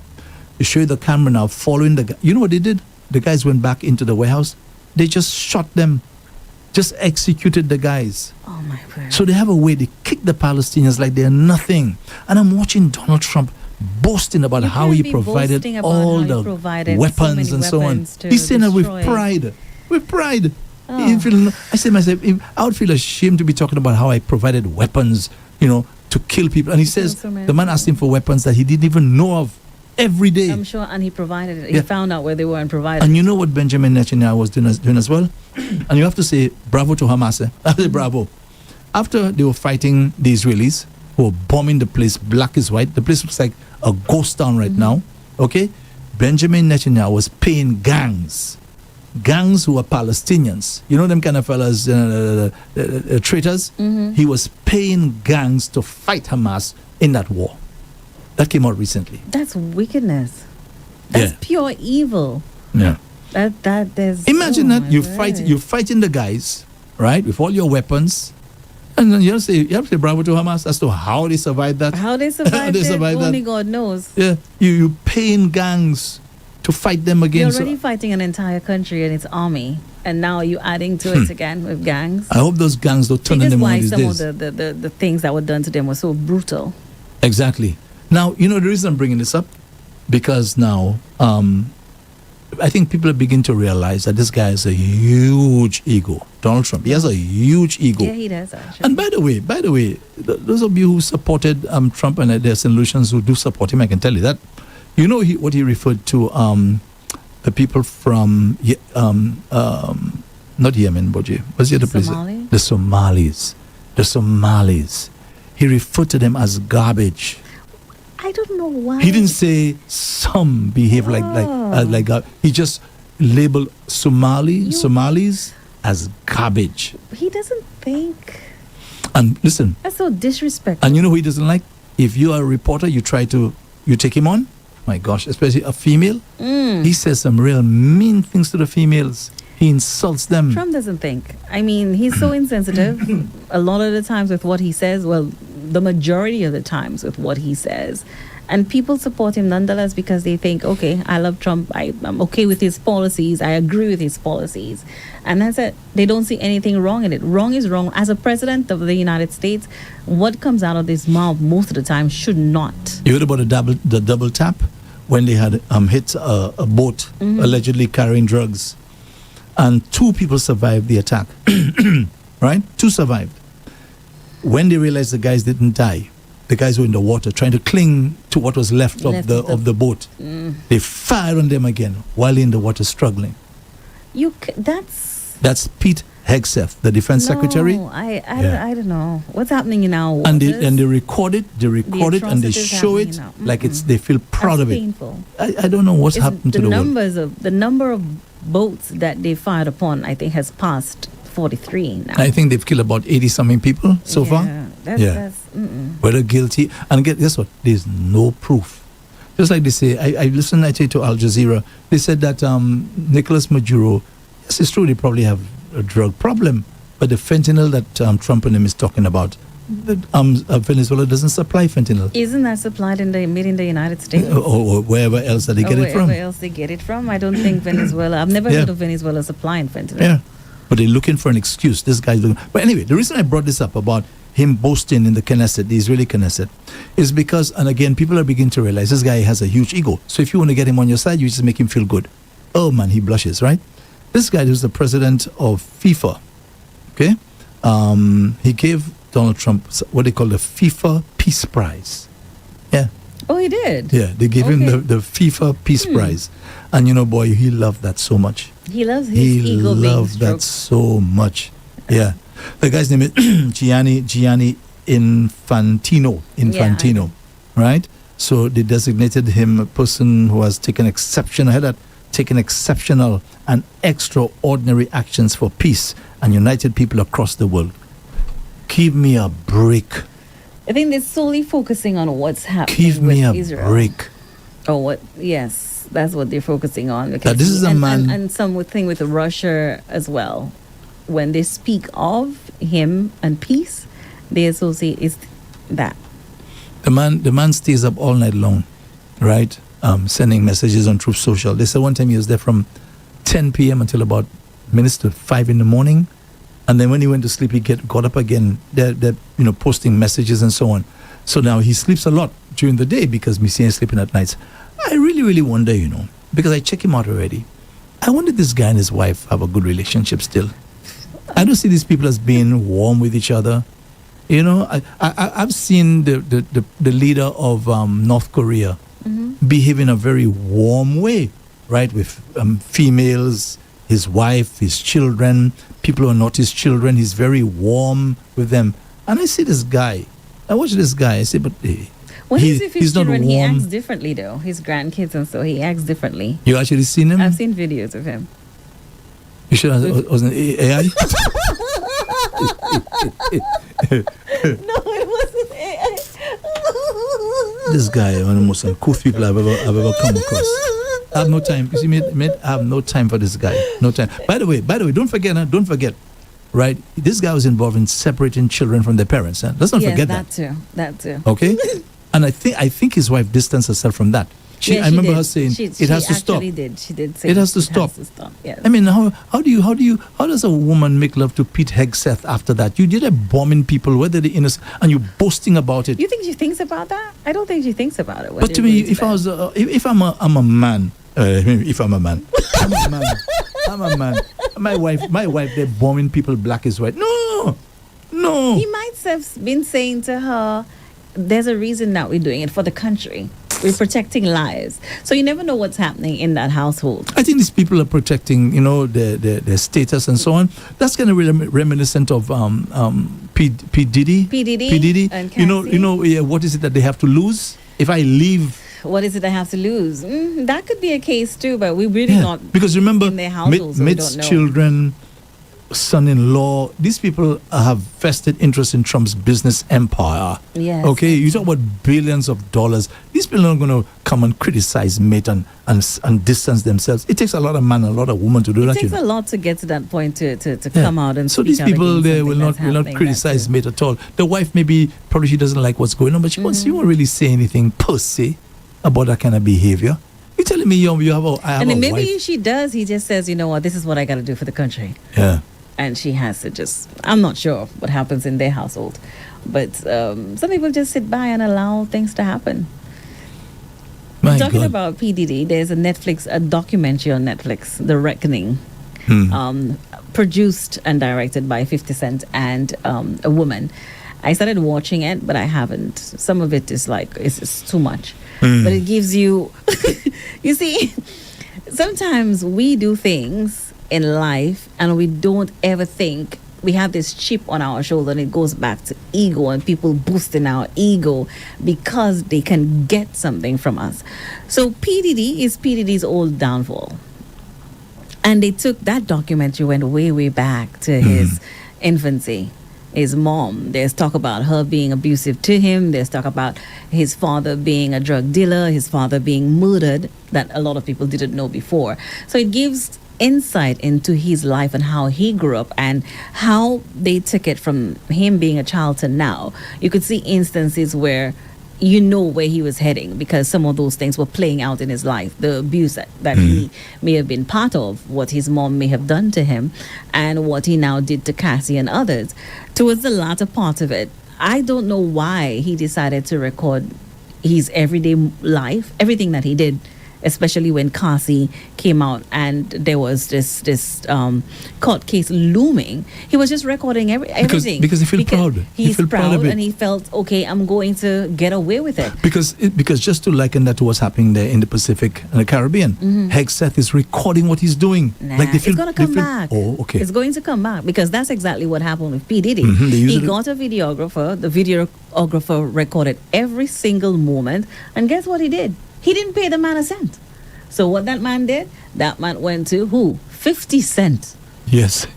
They show you the camera now following the guy. You know what they did? The guys went back into the warehouse. They just shot them, just executed the guys. Oh my word. So they have a way, they kick the Palestinians like they're nothing. And I'm watching Donald Trump boasting about how he provided all the weapons and so on. He's saying that with pride. With pride. I say to myself, I would feel ashamed to be talking about how I provided weapons, to kill people. And he says the man asked him for weapons that he didn't even know of every day. I'm sure, and he provided it. He found out where they were and provided. And you know what Benjamin Netanyahu was doing as well? And you have to say bravo to Hamas. I say bravo. after they were fighting the Israelis who were bombing the place, black is white, the place looks like a ghost town right now. Okay, Benjamin Netanyahu was paying gangs who were Palestinians, you know them kind of fellas, traitors. He was paying gangs to fight Hamas in that war. That came out recently. That's wickedness. That's pure evil. Yeah. That there's. Imagine that you're fighting the guys, right, with all your weapons, and then you have to say bravo to Hamas as to how they survived that. How they survived it, only God knows. Yeah, you paying gangs to fight them against. You're already fighting an entire country and its army, and now you're adding to it again with gangs. I hope those gangs don't turn on them one of these days. Why some of the things that were done to them were so brutal. Exactly. Now, you know the reason I'm bringing this up? Because now, I think people are beginning to realize that this guy has a huge ego. Donald Trump. He has a huge ego. Yeah, he does, actually. And by the way, those of you who supported Trump and there are solutions who do support him, I can tell you that. You know what he referred to the people from not Yemen, Boji. What's the other place? The Somalis. He referred to them as garbage. I don't know why. He didn't say some behave like garbage. He just labeled Somalis as garbage. He doesn't think. And listen. That's so disrespectful. And you know who he doesn't like? If you are a reporter, you take him on. My gosh, especially a female. He says some real mean things to the females. He insults them. Trump doesn't think. I mean, he's so insensitive. A lot of the times with what he says, well, the majority of the times with what he says. And people support him nonetheless because they think, okay, I love Trump. I'm okay with his policies. I agree with his policies. And that's it. They don't see anything wrong in it. Wrong is wrong. As a president of the United States, what comes out of this mouth most of the time should not. You heard about the double tap when they had hit a boat allegedly carrying drugs. And 2 people survived the attack. Right? 2 survived. When they realized the guys didn't die, the guys were in the water trying to cling to what was left of the boat. They fired on them again while in the water struggling. That's Pete Hegseth, the defense secretary. I don't know what's happening in our and waters. they record it and they show it like they feel proud of it. Painful. I don't know what's happened to the world. The number of boats that they fired upon, I think, has passed 43 now. I think they've killed about 80-something people so far. That's Whether guilty. And guess what? There's no proof. Just like they say, I listened actually to Al Jazeera. They said that Nicolas Maduro, yes, it's true, they probably have a drug problem. But the fentanyl that Trump and him is talking about, Venezuela doesn't supply fentanyl. Isn't that supplied made in the United States? Or wherever else that they get it from. Wherever else they get it from. I don't think Venezuela. I've never heard of Venezuela supplying fentanyl. Yeah. But they're looking for an excuse. This guy's looking. But anyway, the reason I brought this up about him boasting in the Knesset, the Israeli Knesset, is because, and again, people are beginning to realize this guy has a huge ego. So if you want to get him on your side, you just make him feel good. Oh man, he blushes, right? This guy who's the president of FIFA, okay? He gave Donald Trump what they call the FIFA Peace Prize. Yeah. Oh, he did? Yeah, they gave him the FIFA Peace Prize. And you know, boy, he loved that so much. He loves his ego being loved that so much. Yeah. The guy's name is Gianni Infantino, right? So they designated him a person who has taken exceptional and extraordinary actions for peace and united people across the world. Give me a break. I think they're solely focusing on what's happening Give me a Israel. break. Oh, what? Yes, that's what they're focusing on. Now, this is a man... And something with Russia as well. When they speak of him and peace, they associate is that. The man stays up all night long, right? Sending messages on Truth Social. They said one time he was there from 10 p.m. until about minutes to 5 in the morning. And then when he went to sleep, he got up again. They're posting messages and so on. So now he sleeps a lot during the day because Messiah is sleeping at nights. I really, really wonder, because I check him out already. I wonder if this guy and his wife have a good relationship still. I don't see these people as being warm with each other. I've seen the leader of North Korea behave in a very warm way, right? With females, his wife, his children, people who are not his children. He's very warm with them. And I see this guy. I watch this guy. I say, but When he's with his he's not children, he warm. acts differently, though. His grandkids and so, he acts differently. You actually seen him? I've seen videos of him. You should have. Wasn't it AI? No, it wasn't AI. This guy, one of the most uncouth people I've ever come across. I have no time. You see, mate, I have no time for this guy. No time. By the way, don't forget, right? This guy was involved in separating children from their parents. Huh? Let's not forget that. That too. Okay, and I think his wife distanced herself from that. I remember her saying it has to stop. She did say it has to stop. Yes. I mean, how does a woman make love to Pete Hegseth after that? You did a bombing people, whether they're innocent, and you're boasting about it. You think she thinks about that? I don't think she thinks about it. But to me, if I'm a man, I'm a man. My wife, they're bombing people black as white. No. He might have been saying to her, "There's a reason that we're doing it for the country. We're protecting lives." So you never know what's happening in that household. I think these people are protecting, their status and so on. That's kind of reminiscent of P Diddy. P. Diddy and Cassie. What is it that they have to lose if I leave? What is it I have to lose? That could be a case too, but we really not. Because remember, in their households, so we Mitt's don't know. children, son-in-law, these people have vested interest in Trump's business empire. Yes. Okay, you talk about billions of dollars. These people are not going to come and criticize Mitt and distance themselves. It takes a lot of man, a lot of woman to do that. It takes a lot to get to that point to come out and so speak these out people against they will something not that's criticize happening. Mitt at all. The wife probably she doesn't like what's going on, but she won't really say anything pussy about that kind of behavior. You're telling me I have And a then maybe wife? she does. He just says, "You know what? This is what I got to do for the country." Yeah. And she has to just, I'm not sure what happens in their household, but some people just sit by and allow things to happen. My Talking God. about P. Diddy, there's a documentary on Netflix, The Reckoning, produced and directed by 50 Cent and a woman. I started watching it, but I haven't. Some of it is like, it's too much. But it gives you, you see, sometimes we do things in life and we don't ever think. We have this chip on our shoulder, and it goes back to ego and people boosting our ego because they can get something from us. So P. Diddy is P. Diddy's old downfall. And they took that documentary, went way, way back to his infancy. His mom, there's talk about her being abusive to him. There's talk about his father being a drug dealer, his father being murdered, that a lot of people didn't know before. So it gives insight into his life and how he grew up and how they took it from him being a child to now. You could see instances where you know where he was heading because some of those things were playing out in his life. The abuse that he may have been part of, what his mom may have done to him, and what he now did to Cassie and others. Towards the latter part of it, I don't know why he decided to record his everyday life, everything that he did, especially when Cassie came out and there was this court case looming. He was just recording everything. Because he felt proud. He's felt proud of it. and he felt, okay, I'm going to get away with it. Because just to liken that to what's happening there in the Pacific and the Caribbean, Hegseth is recording what he's doing. Nah, it's going to come back. Oh, okay. It's going to come back because that's exactly what happened with P. Diddy. They He got a videographer. The videographer recorded every single moment. And guess what he did? He didn't pay the man a cent. So what that man did, that man went to who? 50 Cent. Yes.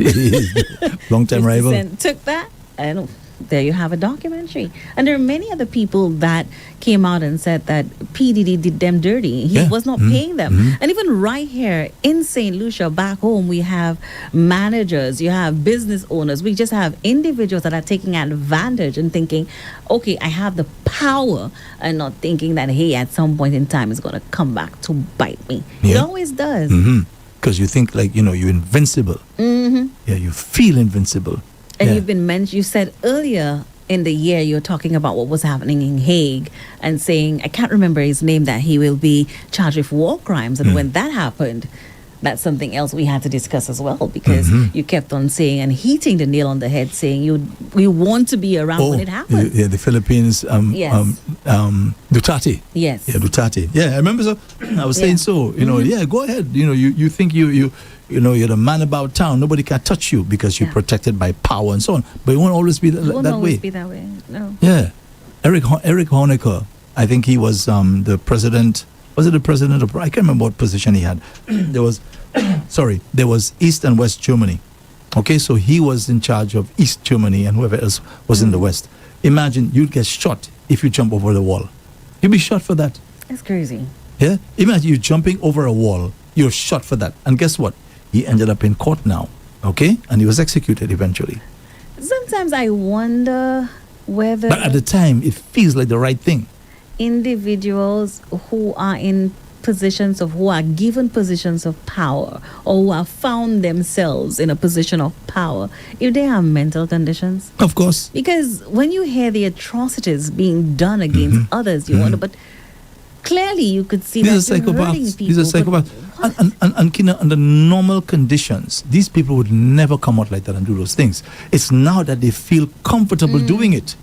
Long-time 50 rival. Cent took that, and there you have a documentary. And there are many other people that came out and said that P. Diddy did them dirty. He was not paying them. And even right here in St. Lucia, back home, we have managers, you have business owners. We just have individuals that are taking advantage and thinking, okay, I have the power, and not thinking that, hey, at some point in time, it's going to come back to bite me. It Yeah. always does. Because you think you're invincible. Yeah, you feel invincible. And Yeah. you've been mentioned, you said earlier in the year, you're talking about what was happening in Hague and saying, I can't remember his name, that he will be charged with war crimes. And when that happened, that's something else we had to discuss as well, because you kept on saying and hitting the nail on the head, saying you want to be around when it happens. Yeah, the Philippines, Yes. Duterte. Yes. Yeah, Duterte. Yeah, I remember. So I was saying so. Yeah, go ahead. You think you you're the man about town. Nobody can touch you because you're protected by power and so on. But it won't always be It won't that always way. be that way. No. Yeah. Eric Honecker, I think he was the president. Was it the president of? I can't remember what position he had. There was East and West Germany. Okay, so he was in charge of East Germany and whoever else was in the West. Imagine you'd get shot if you jump over the wall. You'd be shot for that. That's crazy. Yeah? Imagine you jumping over a wall. You're shot for that. And guess what? He ended up in court now. Okay? And he was executed eventually. Sometimes I wonder whether But at the time, it feels like the right thing. individuals who are who are given positions of power or who have found themselves in a position of power, if they have mental conditions. Of course. Because when you hear the atrocities being done against others, you wonder, but clearly you could see These that are you're hurting psychopaths. people. These are but psychopaths. And Kina, under normal conditions, these people would never come out like that and do those things. It's now that they feel comfortable doing it.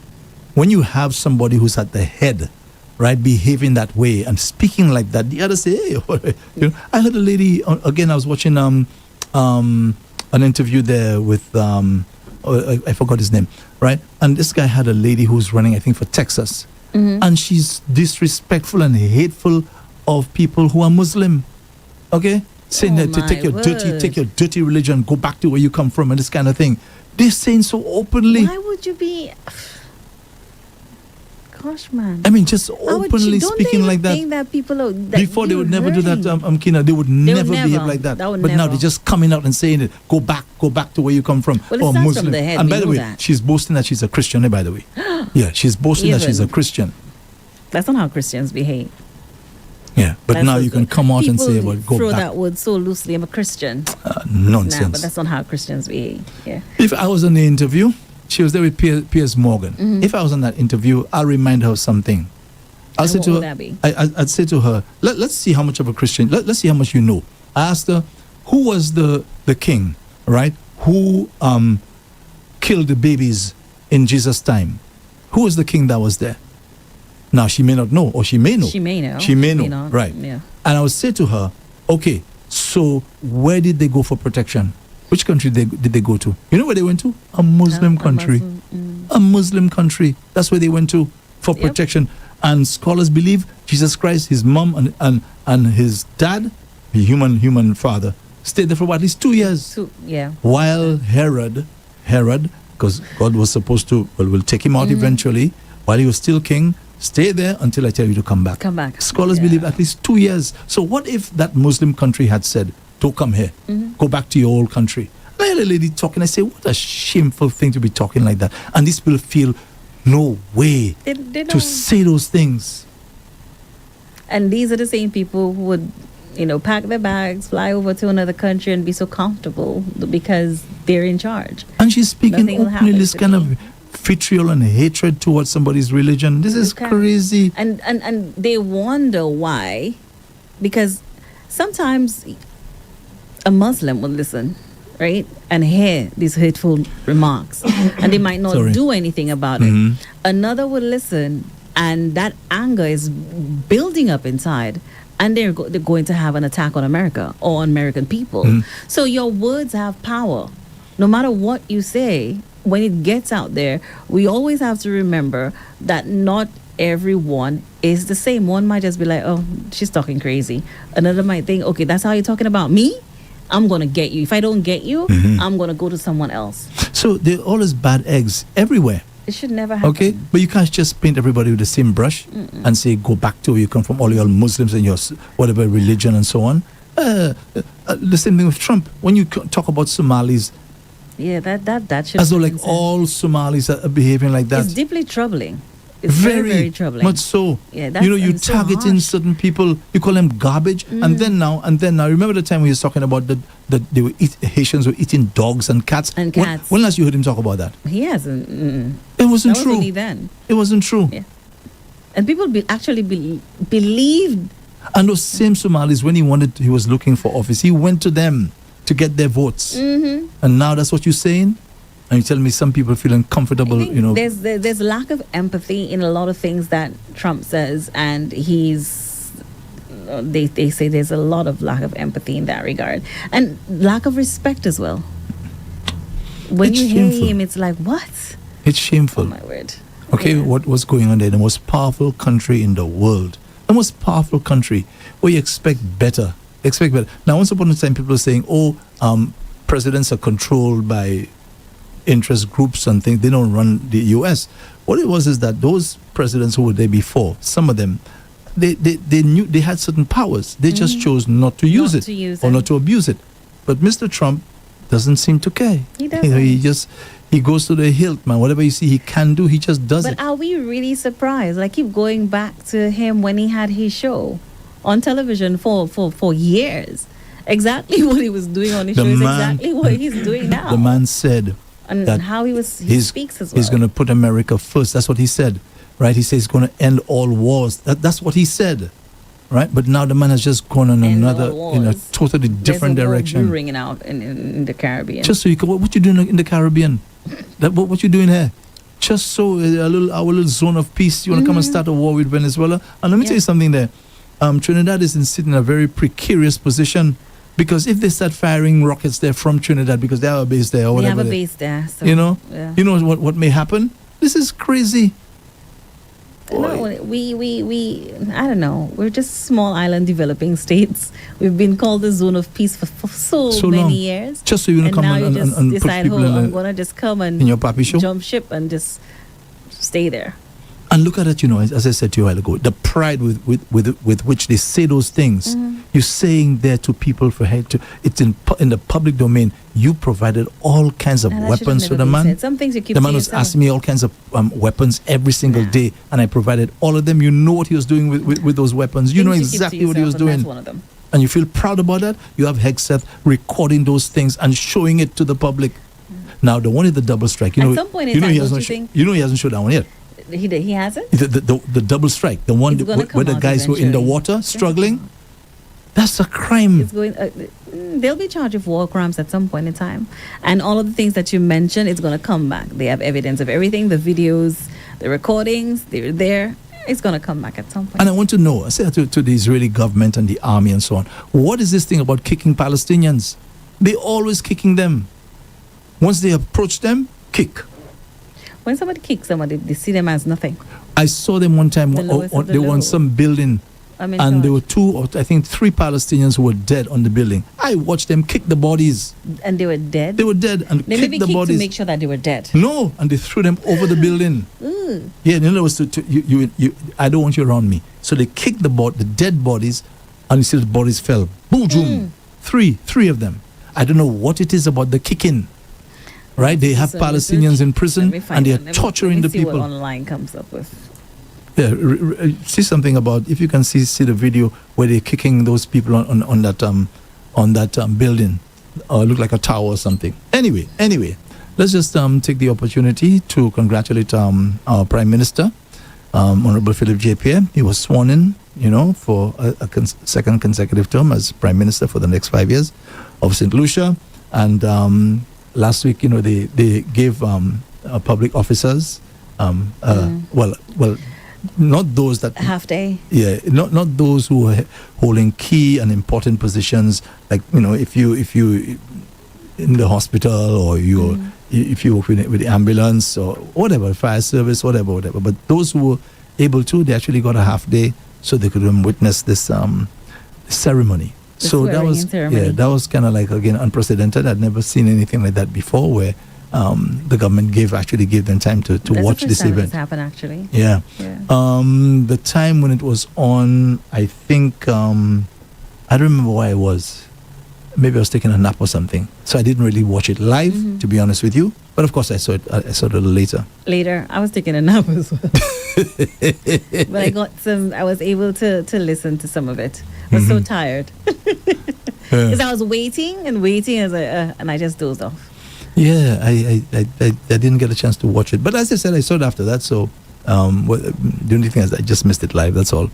When you have somebody who's at the head, right, behaving that way and speaking like that, the others say, hey, I heard a lady, again, I was watching an interview there with, I forgot his name, right? And this guy had a lady who's running, I think, for Texas. And she's disrespectful and hateful of people who are Muslim. Okay? Saying that to take your dirty religion, go back to where you come from and this kind of thing. They're saying so openly. why would you be... Gosh, man. I mean, just openly speaking like that. Think that people are, that Before they would never do that, hurting. Kina, they would never behave never. like that. That would But now never. they're just coming out and saying it. Go back to where you come from. Well, it or starts Muslim. from the head, And we by the know way, that. she's boasting that she's a Christian. By the way, yeah, she's boasting that she's a Even. Christian. That's not how Christians behave. Yeah, but That's now what- you can come out and say, people "Well, go throw back." that word so loosely. I'm a Christian. Nonsense. Nah, but that's not how Christians behave. Yeah. If I was on the interview, she was there with Piers Morgan. Mm-hmm. If I was on that interview, I'll remind her of something. I'll And say what to would her, that be? I'd say to her, let's see how much of a Christian, let's see how much you know. I asked her, who was the king, right? Who killed the babies in Jesus' time? Who was the king that was there? Now, she may not know, or she may know. She may know. She may know, not. right. Yeah. And I would say to her, okay, so where did they go for protection? Which country did they go to? You know where they went to? A Muslim country. A Muslim country. That's where they went to for Yep. protection. And scholars believe Jesus Christ, his mom and his dad, the human father, stayed there for about at least 2 years. So, yeah. While Herod, because God was supposed to, will take him out eventually, while he was still king, stay there until I tell you to come back. Come back. Scholars Yeah. believe at least 2 years. So what if that Muslim country had said, don't come here, go back to your old country? And I had a lady talking, I say, what a shameful thing to be talking like that. And these people feel no way They to don't. say those things. And these are the same people who would, pack their bags, fly over to another country and be so comfortable because they're in charge. And she's speaking Nothing will openly happen this to kind me. of vitriol and hatred towards somebody's religion. This is Okay. crazy. And they wonder why, because sometimes a Muslim will listen, right, and hear these hateful remarks, and they might not Sorry. do anything about Mhm. it. Another will listen, and that anger is building up inside, and they're going to have an attack on America or on American people. So your words have power. No matter what you say, when it gets out there, we always have to remember that not everyone is the same. One might just be like, oh, she's talking crazy. Another might think, okay, that's how you're talking about me? I'm going to get you. If I don't get you, I'm going to go to someone else. So there are always bad eggs everywhere. It should never happen. Okay, but you can't just paint everybody with the same brush and say go back to where you come from, all your Muslims and your whatever religion and so on. The same thing with Trump. When you talk about Somalis, Yeah, that should as though be like considered. all Somalis are behaving like that. It's deeply troubling. It's very, very troubling. much so. Yeah, that's you and so targeting harsh. certain people. You call them garbage, and then now. Remember the time we was talking about that they were Haitians were eating dogs and cats. And cats. When last you heard him talk about that? He hasn't. It wasn't That was true. only then. It wasn't true. Yeah. And people believed. And those same Somalis, when he was looking for office, he went to them to get their votes. And now that's what you're saying? And you tell me some people feel uncomfortable, I think there's lack of empathy in a lot of things that Trump says, and he's they say there's a lot of lack of empathy in that regard, and lack of respect as well. When It's you hear shameful. him, it's like, what? It's shameful. Oh my word. Okay, Yeah. what was going on there? The most powerful country in the world. The most powerful country where you expect better. Expect better. Now, once upon a time, people were saying, presidents are controlled by interest groups and things. They don't run the U.S. What it was is that those presidents who were there before, some of them, they knew they had certain powers. They just chose not to use it to use or it. not to abuse it. But Mr. Trump doesn't seem to care. He You know, he goes to the hilt, man. Whatever you see he can do, he just does But it. are we really surprised? I keep going back to him when he had his show on television for years. Exactly what he was doing on his The show is man- exactly what he's doing now. The man said and that how he he's- speaks as well. He's going to put America first. That's what he said, right? He says he's going to end all wars. That's what he said, right? But now the man has just gone in End another, all in a wars. totally different There's a war direction. brewing out in the Caribbean. Just so you can, what you doing in the Caribbean? What you doing here? Just so our little zone of peace. You want to come and start a war with Venezuela? And let me tell you something there. Trinidad is sitting in a very precarious position. Because if they start firing rockets there from Trinidad, because they have a base there or we whatever, have a base there. So, you know, yeah. you know what may happen. This is crazy. No, we I don't know. We're just small island developing states. We've been called the zone of peace for so long. many years. Just so you And come now and you just put decide, people I'm in, gonna just come and in your papi show. jump ship and just stay there. And look at it, you know, as I said to you a while ago, the pride with which they say those things. You're saying there to people for head to. It's in the public domain. You provided all kinds of And that should have weapons to never the been man. said. Some things you keep The to man was yourself. asking me all kinds of weapons every single day, and I provided all of them. You know what he was doing with those weapons. You know Things keep to exactly what he was yourself, and doing. That's one of them. And you feel proud about that. You have Hegseth recording those things and showing it to the public. Now the one is the double strike. You At know, some point in you know time, he don't hasn't. you think- You know he hasn't showed that one yet. He hasn't. The double strike, the one It's gonna where the come out guys were in the eventually. water struggling. That's a crime. It's going. They'll be charged with war crimes at some point in time, and all of the things that you mentioned, it's going to come back. They have evidence of everything: the videos, the recordings. They're there. It's going to come back at some point. And I want to know, I said to the Israeli government and the army and so on, what is this thing about kicking Palestinians? They always kicking them. Once they approach them, kick. When somebody kicks somebody, they see them as nothing. I saw them one time. The lowest of the They were on low. some building. I'm in And there charge. were 2 or I think 3 Palestinians who were dead on the building. I watched them kick the bodies. And they were dead. They were dead and They kicked maybe the kicked bodies. to make sure that they were dead. No, and they threw them over the building. Ooh. Yeah, in other words, you, I don't want you around me. So they kicked the dead bodies, and you see the bodies fell. Boom, boom. Three of them. I don't know what it is about the kicking. Right? They have So Palestinians in Let prison, me find and they're it. Let me- torturing let me the see people. What online comes up with. Yeah, see something about, if you can see the video where they're kicking those people on that building, look like a tower or something. Anyway, let's just take the opportunity to congratulate our Prime Minister, Honorable Philip J. Pierre. He was sworn in, you know, for a second consecutive term as Prime Minister for the next 5 years of St. Lucia. And last week, you know, they gave public officers, well, not those that Half day. yeah, not those who are holding key and important positions, like, you know, if you in the hospital, or if you work with the ambulance or whatever, fire service, whatever. But those who were able to, they actually got a half day so they could witness this ceremony. The So that was swearing-in ceremony. that was kind of like, again, unprecedented. I'd never seen anything like that before, where the government actually gave them time to That's watch the first this time event. This happened actually. Yeah. Yeah. The time when it was on, I think, I don't remember where I was. Maybe I was taking a nap or something. So I didn't really watch it live, to be honest with you. But of course, I saw it a little later. Later, I was taking a nap as well. But I was able to listen to some of it. I was so tired. Because I was waiting and I just dozed off. Yeah, I didn't get a chance to watch it. But as I said, I saw it after that. So The only thing is I just missed it live. That's all.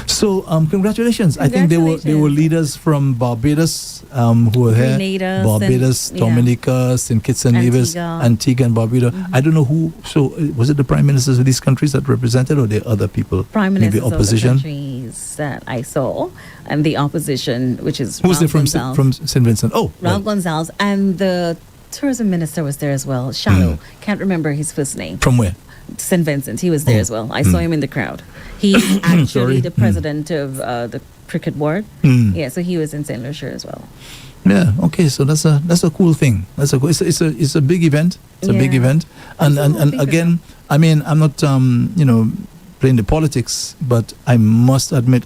So congratulations. I think there were leaders from Barbados who were here. Grenada, Barbados, Dominica, St. Kitts and Nevis, Antigua and Barbuda. I don't know who. So was it the prime ministers of these countries that represented, or the other people? Prime ministers maybe opposition? of the countries that I saw, and the opposition, which is who's there from Gonzalez. St. Vincent? Oh, Ralph Gonzalez, and the tourism minister was there as well. Shallow, can't remember his first name. From where? St. Vincent. He was there as well. I saw him in the crowd. He's actually the president of the cricket board. Yeah, so he was in St. Lucia as well. Yeah. Okay. So that's a cool thing. It's a big event. It's a big event. And again, I mean, I'm not playing the politics, but I must admit,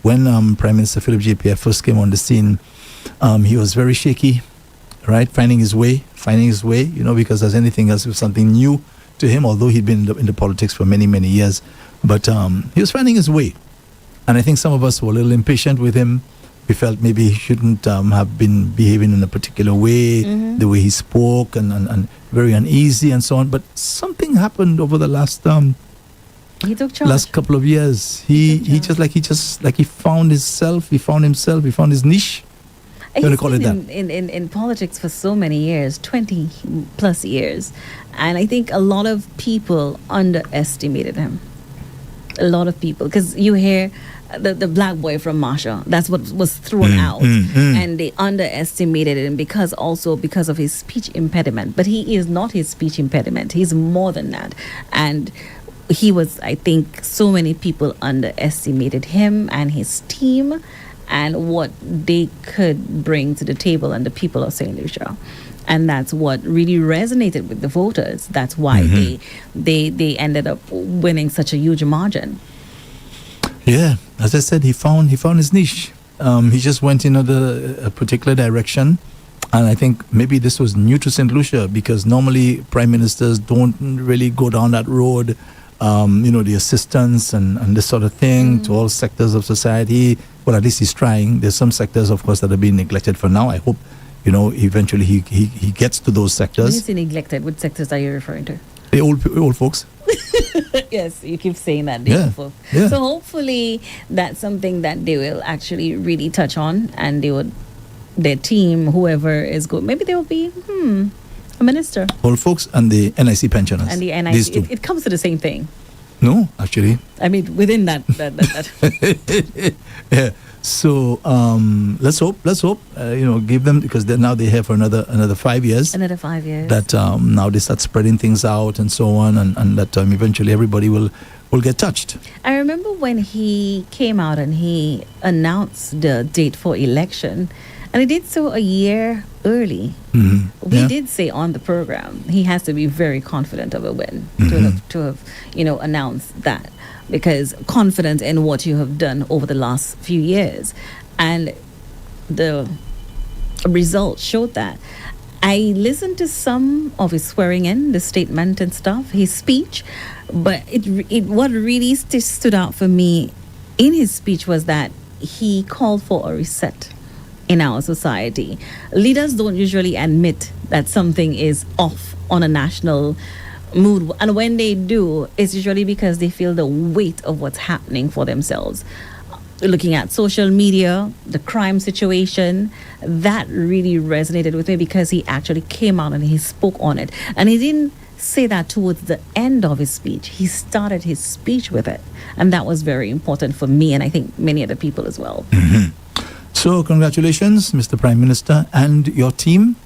when Prime Minister Philip JPF first came on the scene, he was very shaky, right? Finding his way, because as anything else, it was something new to him, although he'd been in the politics for many, many years. But he was finding his way. And I think some of us were a little impatient with him. We felt maybe he shouldn't have been behaving in a particular way, the way he spoke, and very uneasy and so on. But something happened over the last he took charge. Last couple of years. He found himself, he found his niche. He's been in politics for so many years, 20 plus years. And I think a lot of people underestimated him. A lot of people. Because you hear the black boy from Marsha, that's what was thrown out. And they underestimated him because of his speech impediment. But he is not his speech impediment. He's more than that. And he was, I think, so many people underestimated him and his team and what they could bring to the table and the people of St. Lucia. And that's what really resonated with the voters. That's why they ended up winning such a huge margin. Yeah, as I said, he found his niche. He just went in a particular direction. And I think maybe this was new to St. Lucia, because normally prime ministers don't really go down that road. The assistance and this sort of thing to all sectors of society. Well, at least he's trying. There's some sectors, of course, that are being neglected for now. I hope, eventually he gets to those sectors. When you say neglected, what sectors are you referring to? The old folks. Yes, you keep saying that, the old folks. Yeah. So hopefully that's something that they will actually really touch on, and their team, whoever is good, maybe they will be a minister. Old folks and the NIC pensioners. And the NIC, These two. it comes to the same thing. No, actually. I mean, within that. Yeah. So let's hope. Give them, because now they have for another 5 years. Another 5 years. That now they start spreading things out and so on, and that eventually everybody will get touched. I remember when he came out and he announced the date for election, and he did so a year early. We did say on the program he has to be very confident of a win to have announced that, because confident in what you have done over the last few years, and the results showed that. I listened to some of his swearing in, the statement and stuff, his speech, but what really stood out for me in his speech was that he called for a reset in our society. Leaders don't usually admit that something is off on a national mood, and when they do, it's usually because they feel the weight of what's happening for themselves. Looking at social media, the crime situation, that really resonated with me, because he actually came out and he spoke on it. And he didn't say that towards the end of his speech. He started his speech with it. And that was very important for me, and I think many other people as well. So congratulations, Mr. Prime Minister, and your team.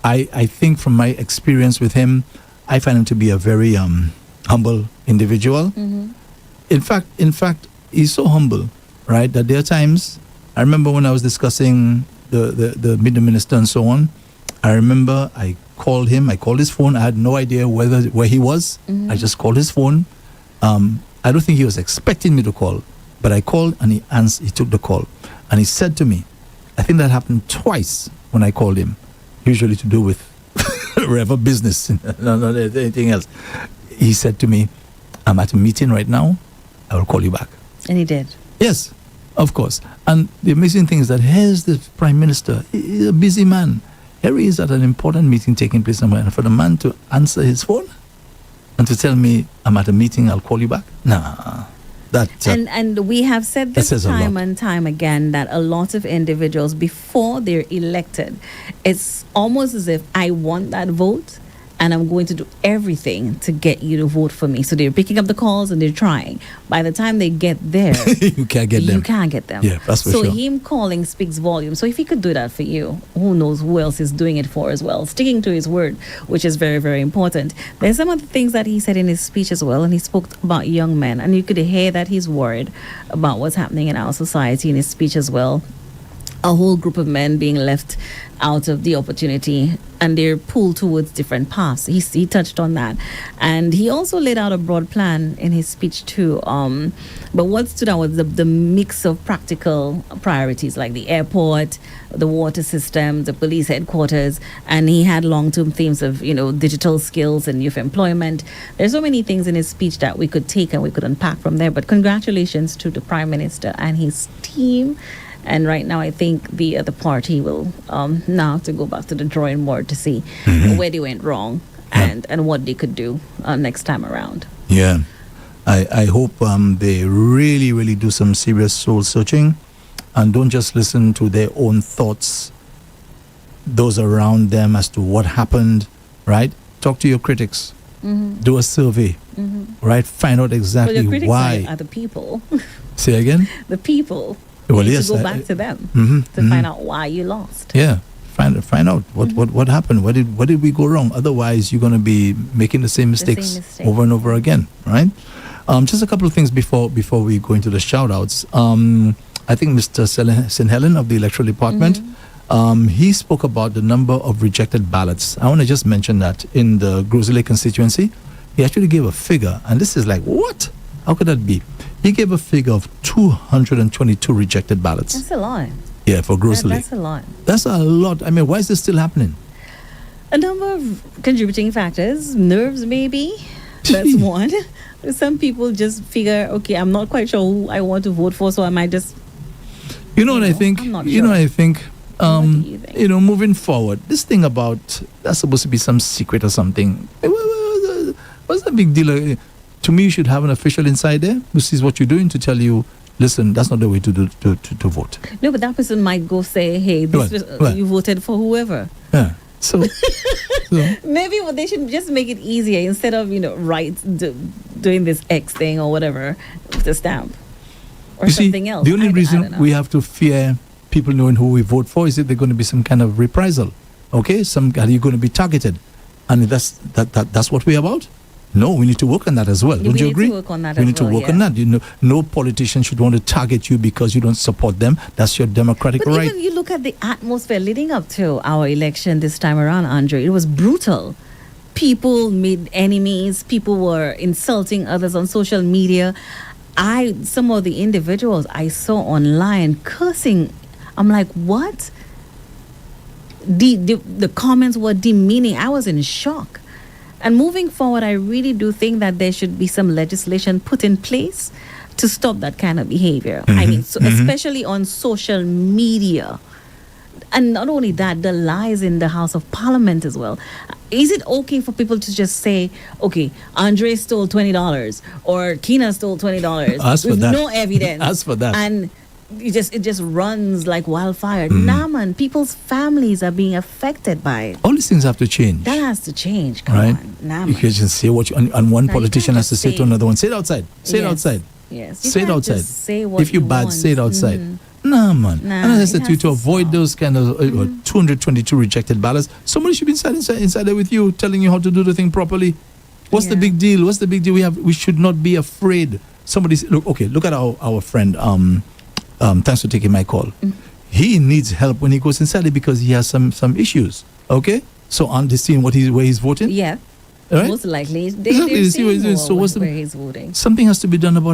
I think from my experience with him, I find him to be a very humble individual. In fact, he's so humble, right, that there are times, I remember when I was discussing the meet the minister and so on, I remember I called his phone. I had no idea where he was. I just called his phone. I don't think he was expecting me to call, but I called and he answered. He took the call, and he said to me, I think that happened twice when I called him, usually to do with Rev-Up business, not anything else. He said to me, I'm at a meeting right now, I will call you back. And he did. Yes, of course. And the amazing thing is that here's the Prime Minister. He's a busy man. Here he is at an important meeting taking place somewhere, and for the man to answer his phone, and to tell me I'm at a meeting, I'll call you back. Nah, that And we have said that this says a lot. time and time again that a lot of individuals, before they're elected, it's almost as if I want that vote and I'm going to do everything to get you to vote for me. So they're picking up the calls and they're trying. By the time they get there, you can't get them. you can't get them. Yeah, that's for so sure. him calling speaks volumes. So if he could do that for you, who knows who else is doing it for as well. Sticking to his word, which is very, very important. There's some of the things that he said in his speech as well, and he spoke about young men, and you could hear that he's worried about what's happening in our society in his speech as well. A whole group of men being left out of the opportunity and they're pulled towards different paths. He touched on that. And he also laid out a broad plan in his speech too. But what stood out was the mix of practical priorities like the airport, the water system, the police headquarters, and he had long-term themes of, digital skills and youth employment. There's so many things in his speech that we could take and we could unpack from there. But congratulations to the Prime Minister and his team. And right now, I think the other party will now have to go back to the drawing board to see where they went wrong and what they could do next time around. Yeah. I hope they really, really do some serious soul searching and don't just listen to their own thoughts, those around them as to what happened, right? Talk to your critics. Do a survey, right? Find out exactly Well, the critics why. are the people. Say again? The people. Well, You need yes, to go back to them to find out why you lost. Yeah, find out what happened. What did we go wrong? Otherwise, you're going to be making the same mistakes mistake. over and over again, right? Just a couple of things before we go into the shout outs. I think Mr. St. Helen of the Electoral Department, he spoke about the number of rejected ballots. I want to just mention that in the Groseley constituency, he actually gave a figure, and this is like, what? How could that be? He gave a figure of 222 rejected ballots. That's a lot. Yeah, for Groseley. That's a lot. That's a lot. I mean, why is this still happening? A number of contributing factors, nerves maybe. That's one. Some people just figure, okay, I'm not quite sure who I want to vote for, so I might just. You know what I think? I'm not You know what I think? What do you think? Moving forward, this thing about that's supposed to be some secret or something. What's the big deal? To me, you should have an official inside there who sees what you're doing to tell you, listen, that's not the way to vote. No, but that person might go say, hey, you voted for whoever. Yeah. So Maybe they should just make it easier instead of, doing this X thing or whatever with the stamp or something else. The only I don't reason know. we have to fear people knowing who we vote for is that there's going to be some kind of reprisal. Okay? Are you going to be targeted? And that's what we're about? No, we need to work on that as well. Yeah, Don't you agree? We need to work on that we as need to well, work on that. No politician should want to target you because you don't support them. That's your democratic But right. even you look at the atmosphere leading up to our election this time around, Andre, it was brutal. People made enemies. People were insulting others on social media. Some of the individuals I saw online cursing. I'm like, what? The comments were demeaning. I was in shock. And moving forward, I really do think that there should be some legislation put in place to stop that kind of behavior. I mean, especially on social media. And not only that, the lies in the House of Parliament as well. Is it okay for people to just say, okay, Andre stole $20 or Kina stole $20 As for with that. no evidence? As for that. And it just runs like wildfire. Nah, man, people's families are being affected by it. All these things have to change. That has to change. Come Right? on. Nah, You man. can just say what and one Now, you politician can't has to just say to say- another one, say it outside. Say it Yes. outside. Yes. You Say it can't outside. just say what If you're you bad, want. say it outside. Nah, man. Nah, and as I it said, has to to avoid stop. those kind of 222 rejected ballots, somebody should be inside there with you, telling you how to do the thing properly. What's the Yeah. big deal? What's the big deal? We should not be afraid. Look at our friend. Thanks for taking my call. He needs help when he goes inside it because he has some issues. Okay, so on the scene, where he's voting. Yeah. All right? Most likely. Exactly, They're you see what he's seeing doing. So more what's the- where he's voting. Something has to be done about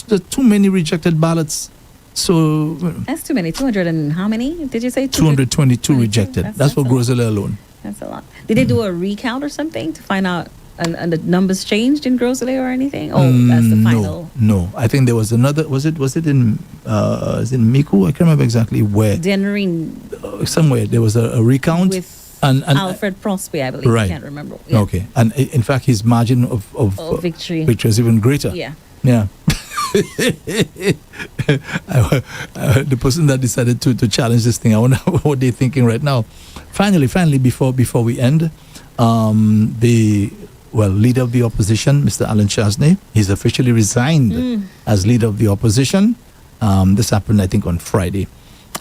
the too many rejected ballots. So That's too many. 200 and how many? Did you say 222 rejected. That's for a lot. Groseley alone. That's a lot. Did they do a recount or something to find out and the numbers changed in Groseley or anything? Oh, that's the final. No. I think there was another. Was it in is it Miku? I can't remember exactly where. Denring Somewhere there was a recount. with And Alfred Prosper, I believe. right. I can't remember. Yeah. Okay. And in fact, his margin of Victory. is even greater. Yeah. Yeah. The person that decided to challenge this thing, I wonder what they're thinking right now. Finally, before we end, the leader of the opposition, Mr. Alan Chasney, he's officially resigned as leader of the opposition. This happened, I think, on Friday.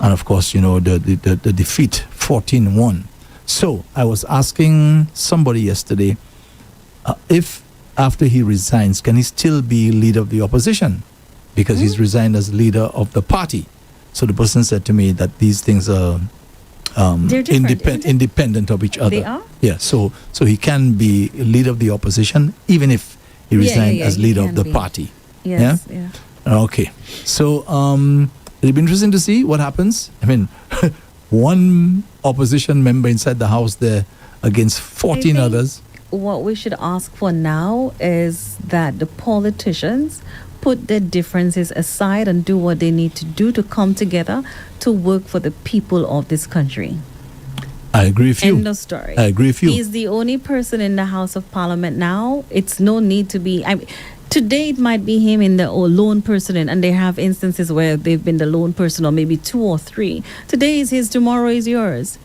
And of course, the defeat, 14-1. So I was asking somebody yesterday if after he resigns, can he still be leader of the opposition? Because he's resigned as leader of the party. So the person said to me that these things are They're different, independent of each other. They are? Yeah, so he can be leader of the opposition even if he resigned as he leader of can the be. party. Yes, Yeah? Okay. So it'll be interesting to see what happens. I mean, one opposition member inside the house there against 14 think others. What we should ask for now is that the politicians put their differences aside and do what they need to do to come together to work for the people of this country. I agree with you. End of story. I agree with you. He's the only person in the House of Parliament now. It's no need to be. Today it might be him in the lone person, and they have instances where they've been the lone person, or maybe two or three. Today is his, tomorrow is yours,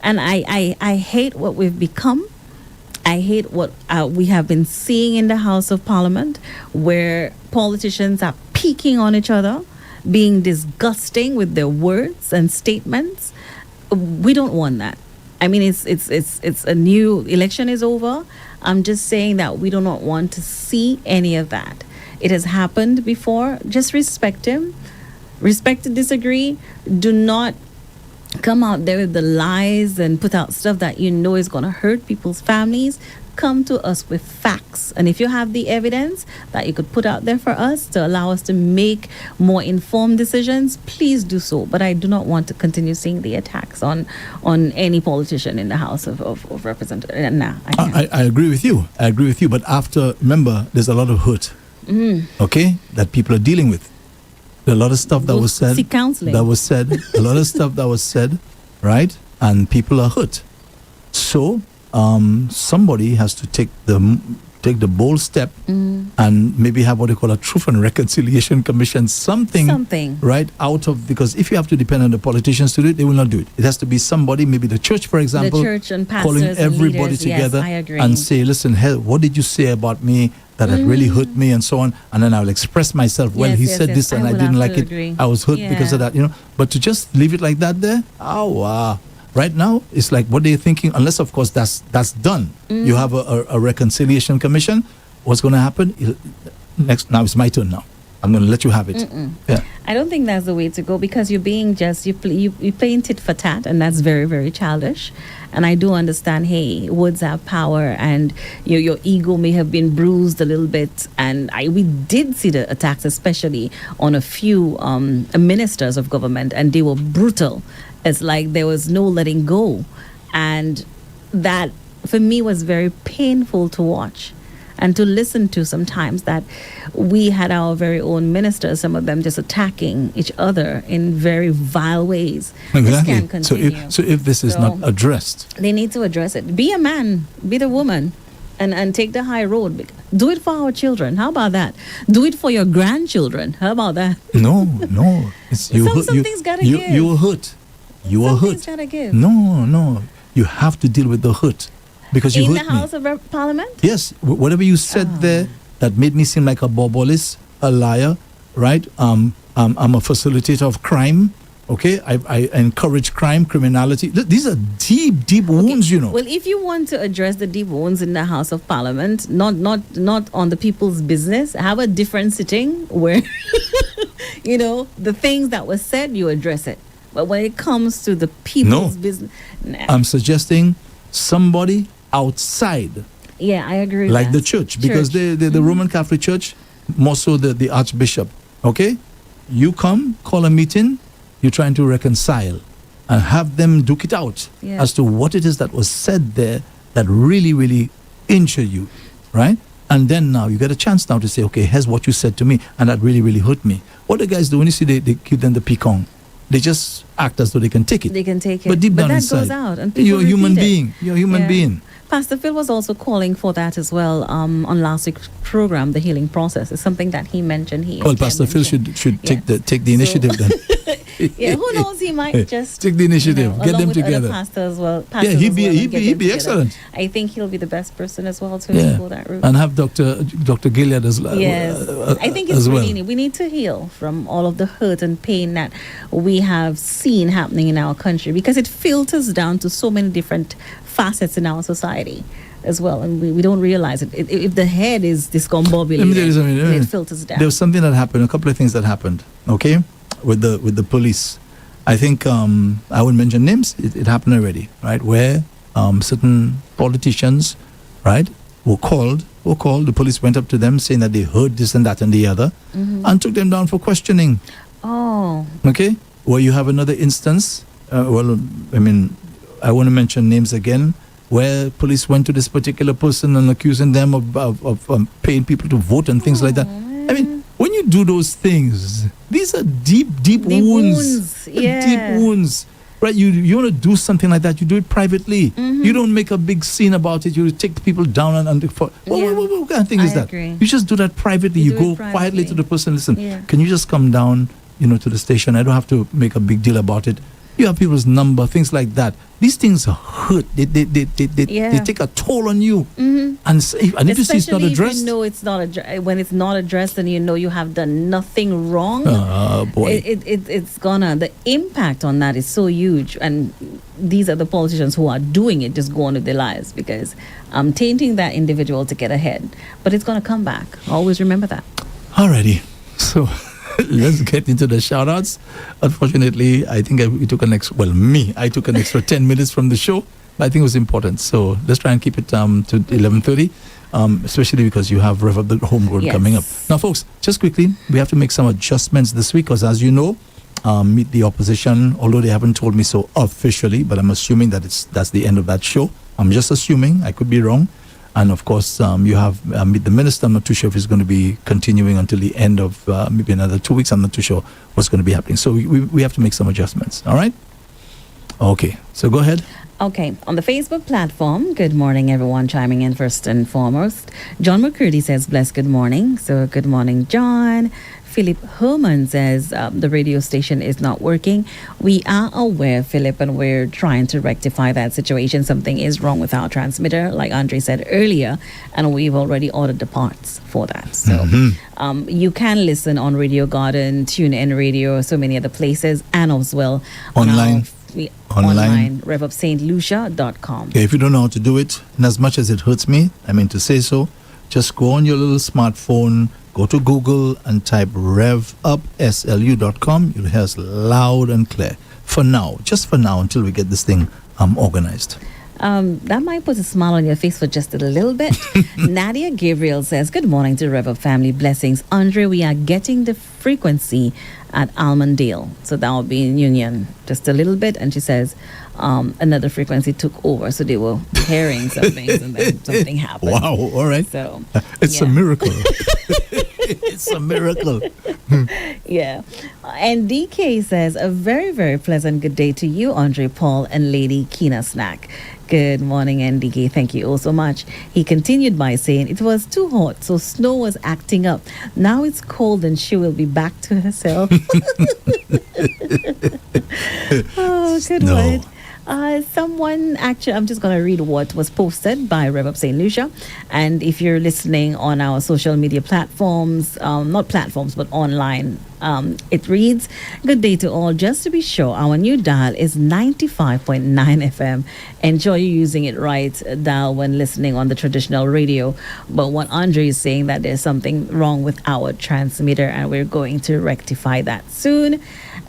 and I hate what we've become. I hate what we have been seeing in the House of Parliament, where politicians are peeking on each other, being disgusting with their words and statements. We don't want that. I mean, it's a new election is over. I'm just saying that we do not want to see any of that. It has happened before. Just respect him. Respect to disagree. Do not come out there with the lies and put out stuff that you know is going to hurt people's families. Come to us with facts. And if you have the evidence that you could put out there for us to allow us to make more informed decisions, please do so. But I do not want to continue seeing the attacks on any politician in the House of Representatives. Nah, I agree with you. I agree with you. But remember, there's a lot of hurt, okay, that people are dealing with. There's a lot of stuff that was said. Seek counseling. That was said. A lot of stuff that was said, right? And people are hurt. So somebody has to take the bold step and maybe have what they call a Truth and Reconciliation Commission, something right out of, because if you have to depend on the politicians to do it, they will not do it. It has to be somebody, maybe the church, for example, the church and pastors calling and everybody leaders. together. Yes, I agree. And say, listen, what did you say about me that had really hurt me, and so on, and then I will express myself. Well, he said this and I didn't like it. Agree. I was hurt because of that, But to just leave it like that there, right now it's like, what are you thinking? Unless, of course, that's done. You have a reconciliation commission. What's going to happen? Now it's my turn. Now I'm going to let you have it. Yeah. I don't think that's the way to go, because you're being you're playing tit for tat, and that's very, very childish. And I do understand, hey, words have power, and your ego may have been bruised a little bit. And we did see the attacks, especially on a few ministers of government, and they were brutal. It's like there was no letting go. And that, for me, was very painful to watch and to listen to sometimes, that we had our very own ministers, some of them just attacking each other in very vile ways. Exactly. This can't continue. So if this is not addressed, they need to address it. Be a man, be the woman, and take the high road. Do it for our children. How about that? Do it for your grandchildren. How about that? No. Something's gotta give. You were hurt. You were hurt. Something's gotta give. No. You have to deal with the hurt. Because you in hurt the House of Parliament? Yes. Whatever you said there that made me seem like a bobolist, a liar, right? I'm a facilitator of crime. Okay, I encourage crime, criminality. These are deep wounds, Well, if you want to address the deep wounds in the House of Parliament, not on the people's business, have a different sitting where, the things that were said, you address it. But when it comes to the people's business, I'm suggesting somebody outside. Yeah, I agree with like that. the church, because the Roman Catholic Church, more so the Archbishop. Okay, you come, call a meeting. You're trying to reconcile and have them duke it out as to what it is that was said there that really, really injured you, right? And then now you get a chance now to say, okay, here's what you said to me, and that really, really hurt me. What the guys do when you see they give them the pecan, They just act as though they can take it. They can take it. But deep down that inside, goes out. And people you're a human repeat it. being. You're a human Yeah. being. Pastor Phil was also calling for that as well on last week's program. The healing process is something that he mentioned. Well, Pastor Phil should take the initiative then. Yeah, who knows? He might just take the initiative. Get along them with together. Other pastors as well. Yeah, he'd be excellent. I think he'll be the best person as well to Yeah, go that route. and have Dr. Gilead as well. Yes, I think it's as well. really we need to heal from all of the hurt and pain that we have seen happening in our country, because it filters down to so many different facets in our society as well, and we don't realize it. If the head is discombobulated, Let me tell you something. it filters down. There was something that happened. A couple of things that happened. Okay, with the police. I think I won't mention names. It happened already, right? Where certain politicians, right, were called. The police went up to them saying that they heard this and that and the other, and took them down for questioning. Oh, Okay. Where you have another instance. Well, I mean, I want to mention names again, where police went to this particular person and accusing them of paying people to vote and things like that. I mean, when you do those things, these are deep wounds. Yeah. Deep wounds. Right? You want to do something like that, you do it privately. You don't make a big scene about it. You take people down and what kind of thing is I that? agree. You just do that privately. You do go it quietly privately. to the person, listen, Yeah. can you just come down, to the station? I don't have to make a big deal about it. You have people's number, things like that. These things hurt. They take a toll on you. And if you see it's not Especially addressed, if you know it's not when it's not addressed, and you know you have done nothing wrong. boy. It's gonna, the impact on that is so huge, and these are the politicians who are doing it, just go on with their lives because I'm tainting that individual to get ahead, but it's gonna come back. Always remember that. Alrighty. So let's get into the shout outs. Unfortunately, I think I took an extra 10 minutes from the show, but I think it was important. So let's try and keep it to 11:30, especially because you have Rev-Up the Homegrown Yes. coming up. Now, folks, just quickly, we have to make some adjustments this week because, as you know, Meet the Opposition, although they haven't told me so officially, but I'm assuming that that's the end of that show. I'm just assuming. I could be wrong. And of course, you have Meet the Minister. I'm not too sure if it's going to be continuing until the end of maybe another 2 weeks. I'm not too sure what's going to be happening. So we have to make some adjustments. All right? Okay. So go ahead. Okay, on the Facebook platform, good morning, everyone chiming in first and foremost. John McCurdy says, bless, good morning. So, good morning, John. Philip Herman says, the radio station is not working. We are aware, Philip, and we're trying to rectify that situation. Something is wrong with our transmitter, like Andre said earlier, and we've already ordered the parts for that. So, you can listen on Radio Garden, TuneIn Radio, so many other places, and as well Online. Online, revupstlucia.com. Okay, if you don't know how to do it, and as much as it hurts me, I mean to say so, just go on your little smartphone, go to Google and type revupslu.com. You'll hear us loud and clear. For now, just for now, until we get this thing organized. That might put a smile on your face for just a little bit. Nadia Gabriel says, good morning to Rev-Up family. Blessings. Andre, we are getting the frequency at Almondale. So that will be in Union just a little bit. And she says another frequency took over. So they were hearing some things and then something happened. Wow, all right. So It's a yeah. miracle. It's a miracle. Yeah. And DK says, a very, very pleasant good day to you, Andre Paul and Lady Kina Snack. Good morning, NDK. Thank you all so much. He continued by saying, it was too hot, so Snow was acting up. Now it's cold and she will be back to herself. Oh, good Snow. word. Someone actually, I'm just going to read what was posted by Rev-Up St. Lucia. And if you're listening on our social media platforms, not platforms, but online, it reads, good day to all. Just to be sure, our new dial is 95.9 FM. Enjoy you using it right, dial, when listening on the traditional radio. But what Andre is saying, that there's something wrong with our transmitter, and we're going to rectify that soon.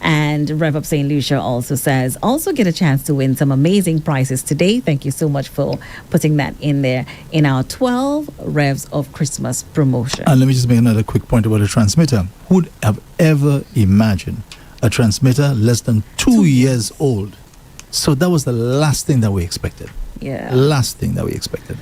And Rev-Up St. Lucia also says, also get a chance to win some amazing prizes today. Thank you so much for putting that in there in our 12 Revs of Christmas promotion. And let me just make another quick point about a transmitter. Who would have ever imagined a transmitter less than 2 years old? So that was the last thing that we expected. Yeah. Last thing that we expected.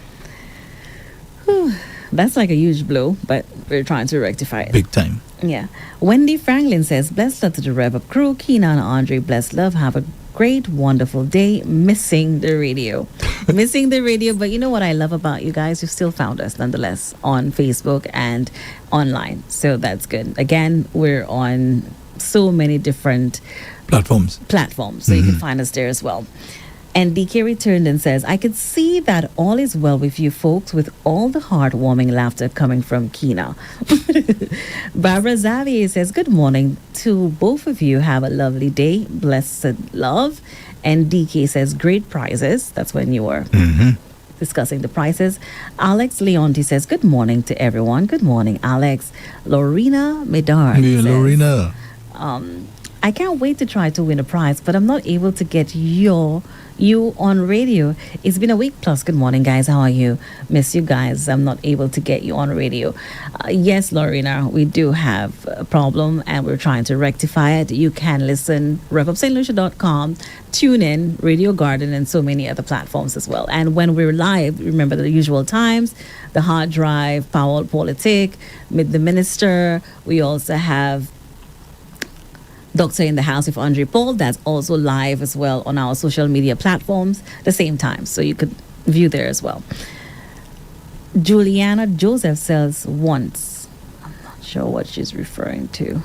That's like a huge blow, but we're trying to rectify it. Big time. Yeah. Wendy Franklin says, blessed love to the Rev Up crew. Keena and Andre, blessed love. Have a great, wonderful day. Missing the radio. Missing the radio. But you know what I love about you guys? You've still found us nonetheless on Facebook and online. So that's good. Again, we're on so many different Platforms. So you can find us there as well. And DK returned and says, I could see that all is well with you folks with all the heartwarming laughter coming from Keena. Barbara Xavier says, good morning to both of you. Have a lovely day. Blessed love. And DK says, great prizes. That's when you were discussing the prices. Alex Leonti says, good morning to everyone. Good morning, Alex. Lorena Medard Yeah, says, Lorena. I can't wait to try to win a prize, but I'm not able to get you on radio. It's been a week plus. Good morning, guys. How are you? Miss you guys. I'm not able to get you on radio. Yes, Lorena, we do have a problem and we're trying to rectify it. You can listen, revupstlucia.com, tune in, Radio Garden, and so many other platforms as well. And when we're live, remember the usual times, the Hard Drive, Powell Politic, Meet the Minister. We also have Doctor in the House with Andre Paul. That's also live as well on our social media platforms the same time. So you could view there as well. Juliana Joseph says once. I'm not sure what she's referring to.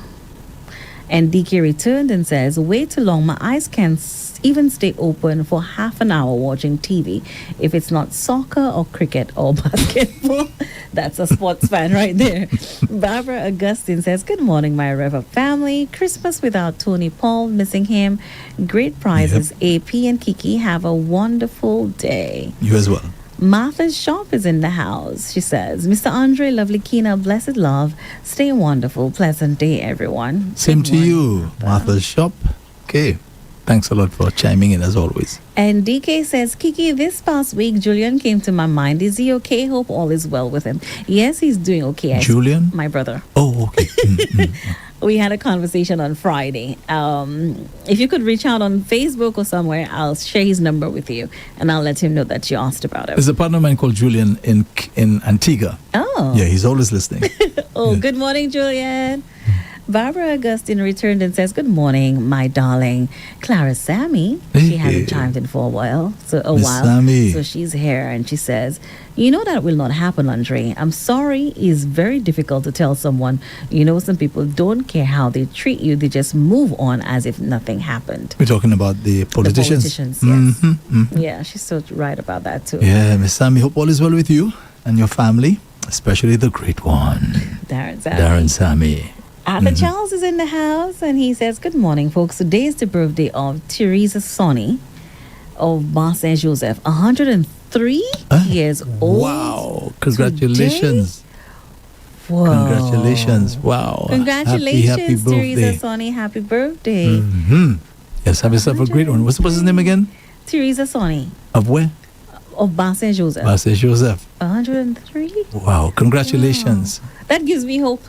And DK returned and says, way too long. My eyes can't even stay open for half an hour watching TV if it's not soccer or cricket or basketball. That's a sports fan right there. Barbara Augustine says, good morning, my Rev-Up family. Christmas without Tony Paul, missing him. Great prizes. AP and Kiki, have a wonderful day. You as well. Martha's Shop is in the house. She says, Mr. Andre, lovely Keena, blessed love. Stay wonderful. Pleasant day, everyone. Same Good to morning, you, Martha. Martha's Shop. Okay. Thanks a lot for chiming in as always. And DK says, Kiki, this past week, Julian came to my mind. Is he okay? Hope all is well with him. Yes, he's doing okay. Julian? My brother. Oh, okay. We had a conversation on Friday. If you could reach out on Facebook or somewhere, I'll share his number with you and I'll let him know that you asked about him. There's a partner of mine called Julian in Antigua. Oh. Yeah, he's always listening. Oh, good morning, Julian. Barbara Augustine returned and says, good morning, my darling Clara Sammy. She hasn't chimed in for a while. Miss Sammy. So she's here and she says, you know that will not happen, Andre. I'm sorry. It's very difficult to tell someone. You know, some people don't care how they treat you. They just move on as if nothing happened. We're talking about the politicians. Yes. Yeah, she's so right about that too. Yeah, Miss Sammy, hope all is well with you and your family, especially the great one, Darren Sammy. Darren Sammy. Arthur Charles is in the house and he says, good morning, folks. Today is the birthday of Teresa Sonny of Bar Saint Joseph, 103 years old. Wow. Congratulations. Today? Whoa. Congratulations. Wow. Congratulations, happy birthday. Teresa Sonny. Happy birthday. Yes, have yourself a great one. What's his name again? Teresa Sonny Of where? of Bar Saint Joseph. Bar Saint Joseph. 103? Wow. Congratulations. That gives me hope.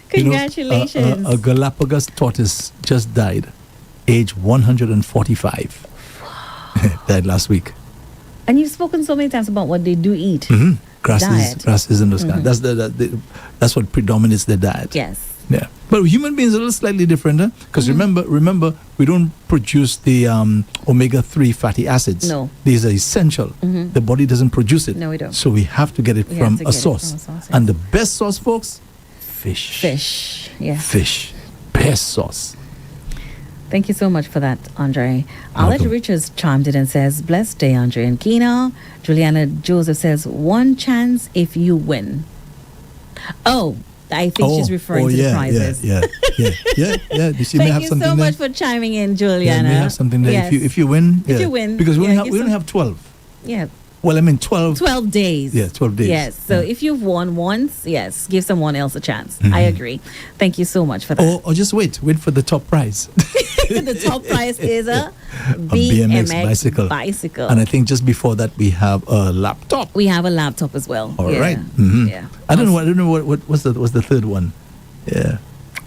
Congratulations. You know, a Galapagos tortoise just died, age 145. Died last week. And you've spoken so many times about what they do eat. Grasses and those kind. That's what predominates their diet. Yes. Yeah, but human beings are a little slightly different, because remember, we don't produce the omega-3 fatty acids. No, these are essential. The body doesn't produce it. No, we don't. So we have to get it from a source. And the best source, folks, fish. Fish, yeah. Fish, best sauce. Thank you so much for that, Andre. Alec Richards chimed in and says, blessed day, Andre and Keena. Juliana Joseph says, one chance if you win. Oh, I think she's referring to the prizes. Yeah. She may Thank have you something so there. much for chiming in, Juliana. Yeah, may have something there. Yes. If you win. If you win. Because we yeah, only have 12. Yeah. Well, I mean 12. 12 days. Yeah, 12 days. Yes. So if you've won once, yes, give someone else a chance. I agree. Thank you so much for that. Or just wait for the top prize. The top prize is a BMX bicycle. And I think just before that we have a laptop. We have a laptop as well. All right. Yeah. I don't know what's the third one. Yeah.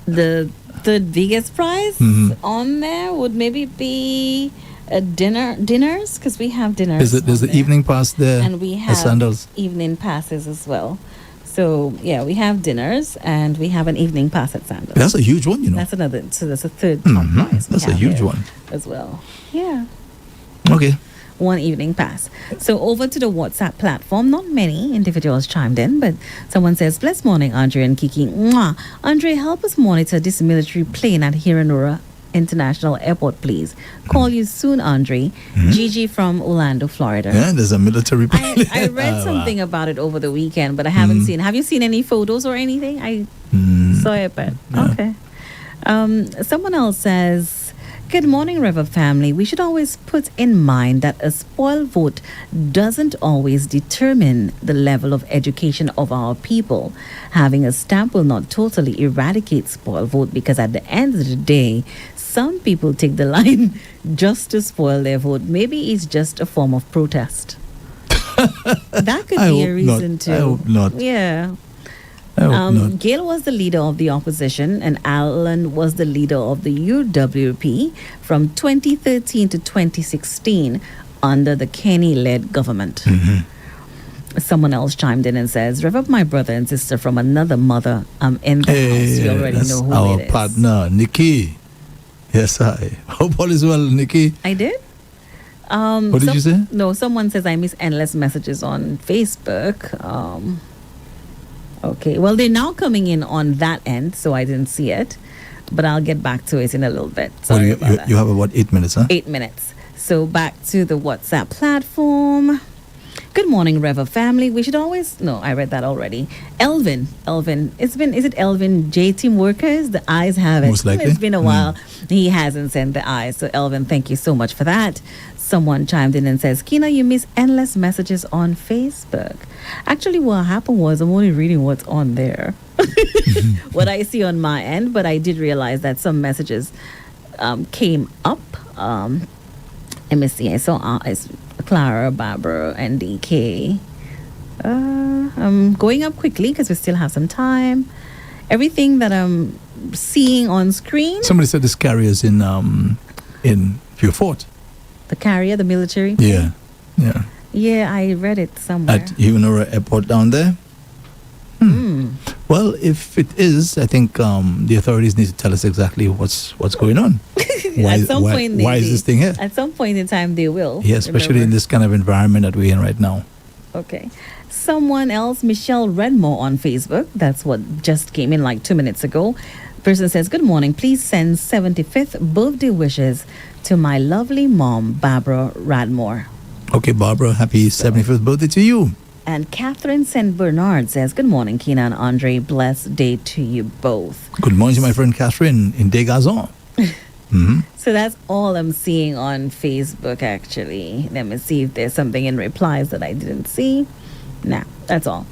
The third biggest prize on there would maybe be Dinners, because we have dinners. There's on the there. evening pass there. And we at have Sandals. evening passes as well. So yeah, we have dinners and we have an evening pass at Sandals. That's a huge one, you know. That's another. So that's a third top prize. we That's a have huge there one. as well. Yeah. Okay. One evening pass. So over to the WhatsApp platform. Not many individuals chimed in, but someone says, "Blessed morning, Andre and Kiki. Mwah. Andre, help us monitor this military plane at Hiranura International Airport, please. Call you soon, Andre." Gigi from Orlando, Florida. Yeah, there's a military plane. I read something about it over the weekend, but I haven't seen. Have you seen any photos or anything? I saw it, but okay. Someone else says, "Good morning, Rev-Up family. We should always put in mind that a spoiled vote doesn't always determine the level of education of our people. Having a stamp will not totally eradicate spoiled vote because at the end of the day, some people take the line just to spoil their vote. Maybe it's just a form of protest." That could I be a hope reason not. to. I hope not. Yeah. I hope not. Gail was the leader of the opposition, and Alan was the leader of the UWP from 2013 to 2016 under the Kenny-led government. Someone else chimed in and says, "Rev up my brother and sister from another mother. I'm in the house." You already that's know who our it is. partner, Nikki. Yes, I hope all is well, Nikki. I did. What did you say? No, someone says I miss endless messages on Facebook. Okay, well, they're now coming in on that end, so I didn't see it, but I'll get back to it in a little bit. Well, Sorry you, about that. you have about 8 minutes, huh? 8 minutes. So back to the WhatsApp platform. Good morning, Rev-Up family. We should always... No, I read that already. Elvin. Is it Elvin J Team Workers? The eyes have it. Most likely. It's been a while. He hasn't sent the eyes. So Elvin, thank you so much for that. Someone chimed in and says, "Kina, you miss endless messages on Facebook." Actually, what happened was I'm only reading what's on there. What I see on my end, but I did realize that some messages came up. Let me see. I saw it's Clara, Barbara, and DK. I'm going up quickly because we still have some time. Everything that I'm seeing on screen. Somebody said this carrier's in Pure Fort. The carrier, the military. Yeah, yeah. Yeah, I read it somewhere. At Hiranura Airport down there. Well, if it is, I think the authorities need to tell us exactly what's going on. At some point, why is this thing here? At some point in time, they will. Yeah, especially in this kind of environment that we're in right now. Okay. Someone else, Michelle Redmore on Facebook. That's what just came in like 2 minutes ago. Person says, "Good morning. Please send 75th birthday wishes to my lovely mom, Barbara Radmore." Okay, Barbara, happy 75th birthday to you. And Catherine St. Bernard says, "Good morning, Kina and Andre. Blessed day to you both." Good morning to my friend Catherine in Degazon. So that's all I'm seeing on Facebook, actually. Let me see if there's something in replies that I didn't see. Nah, that's all.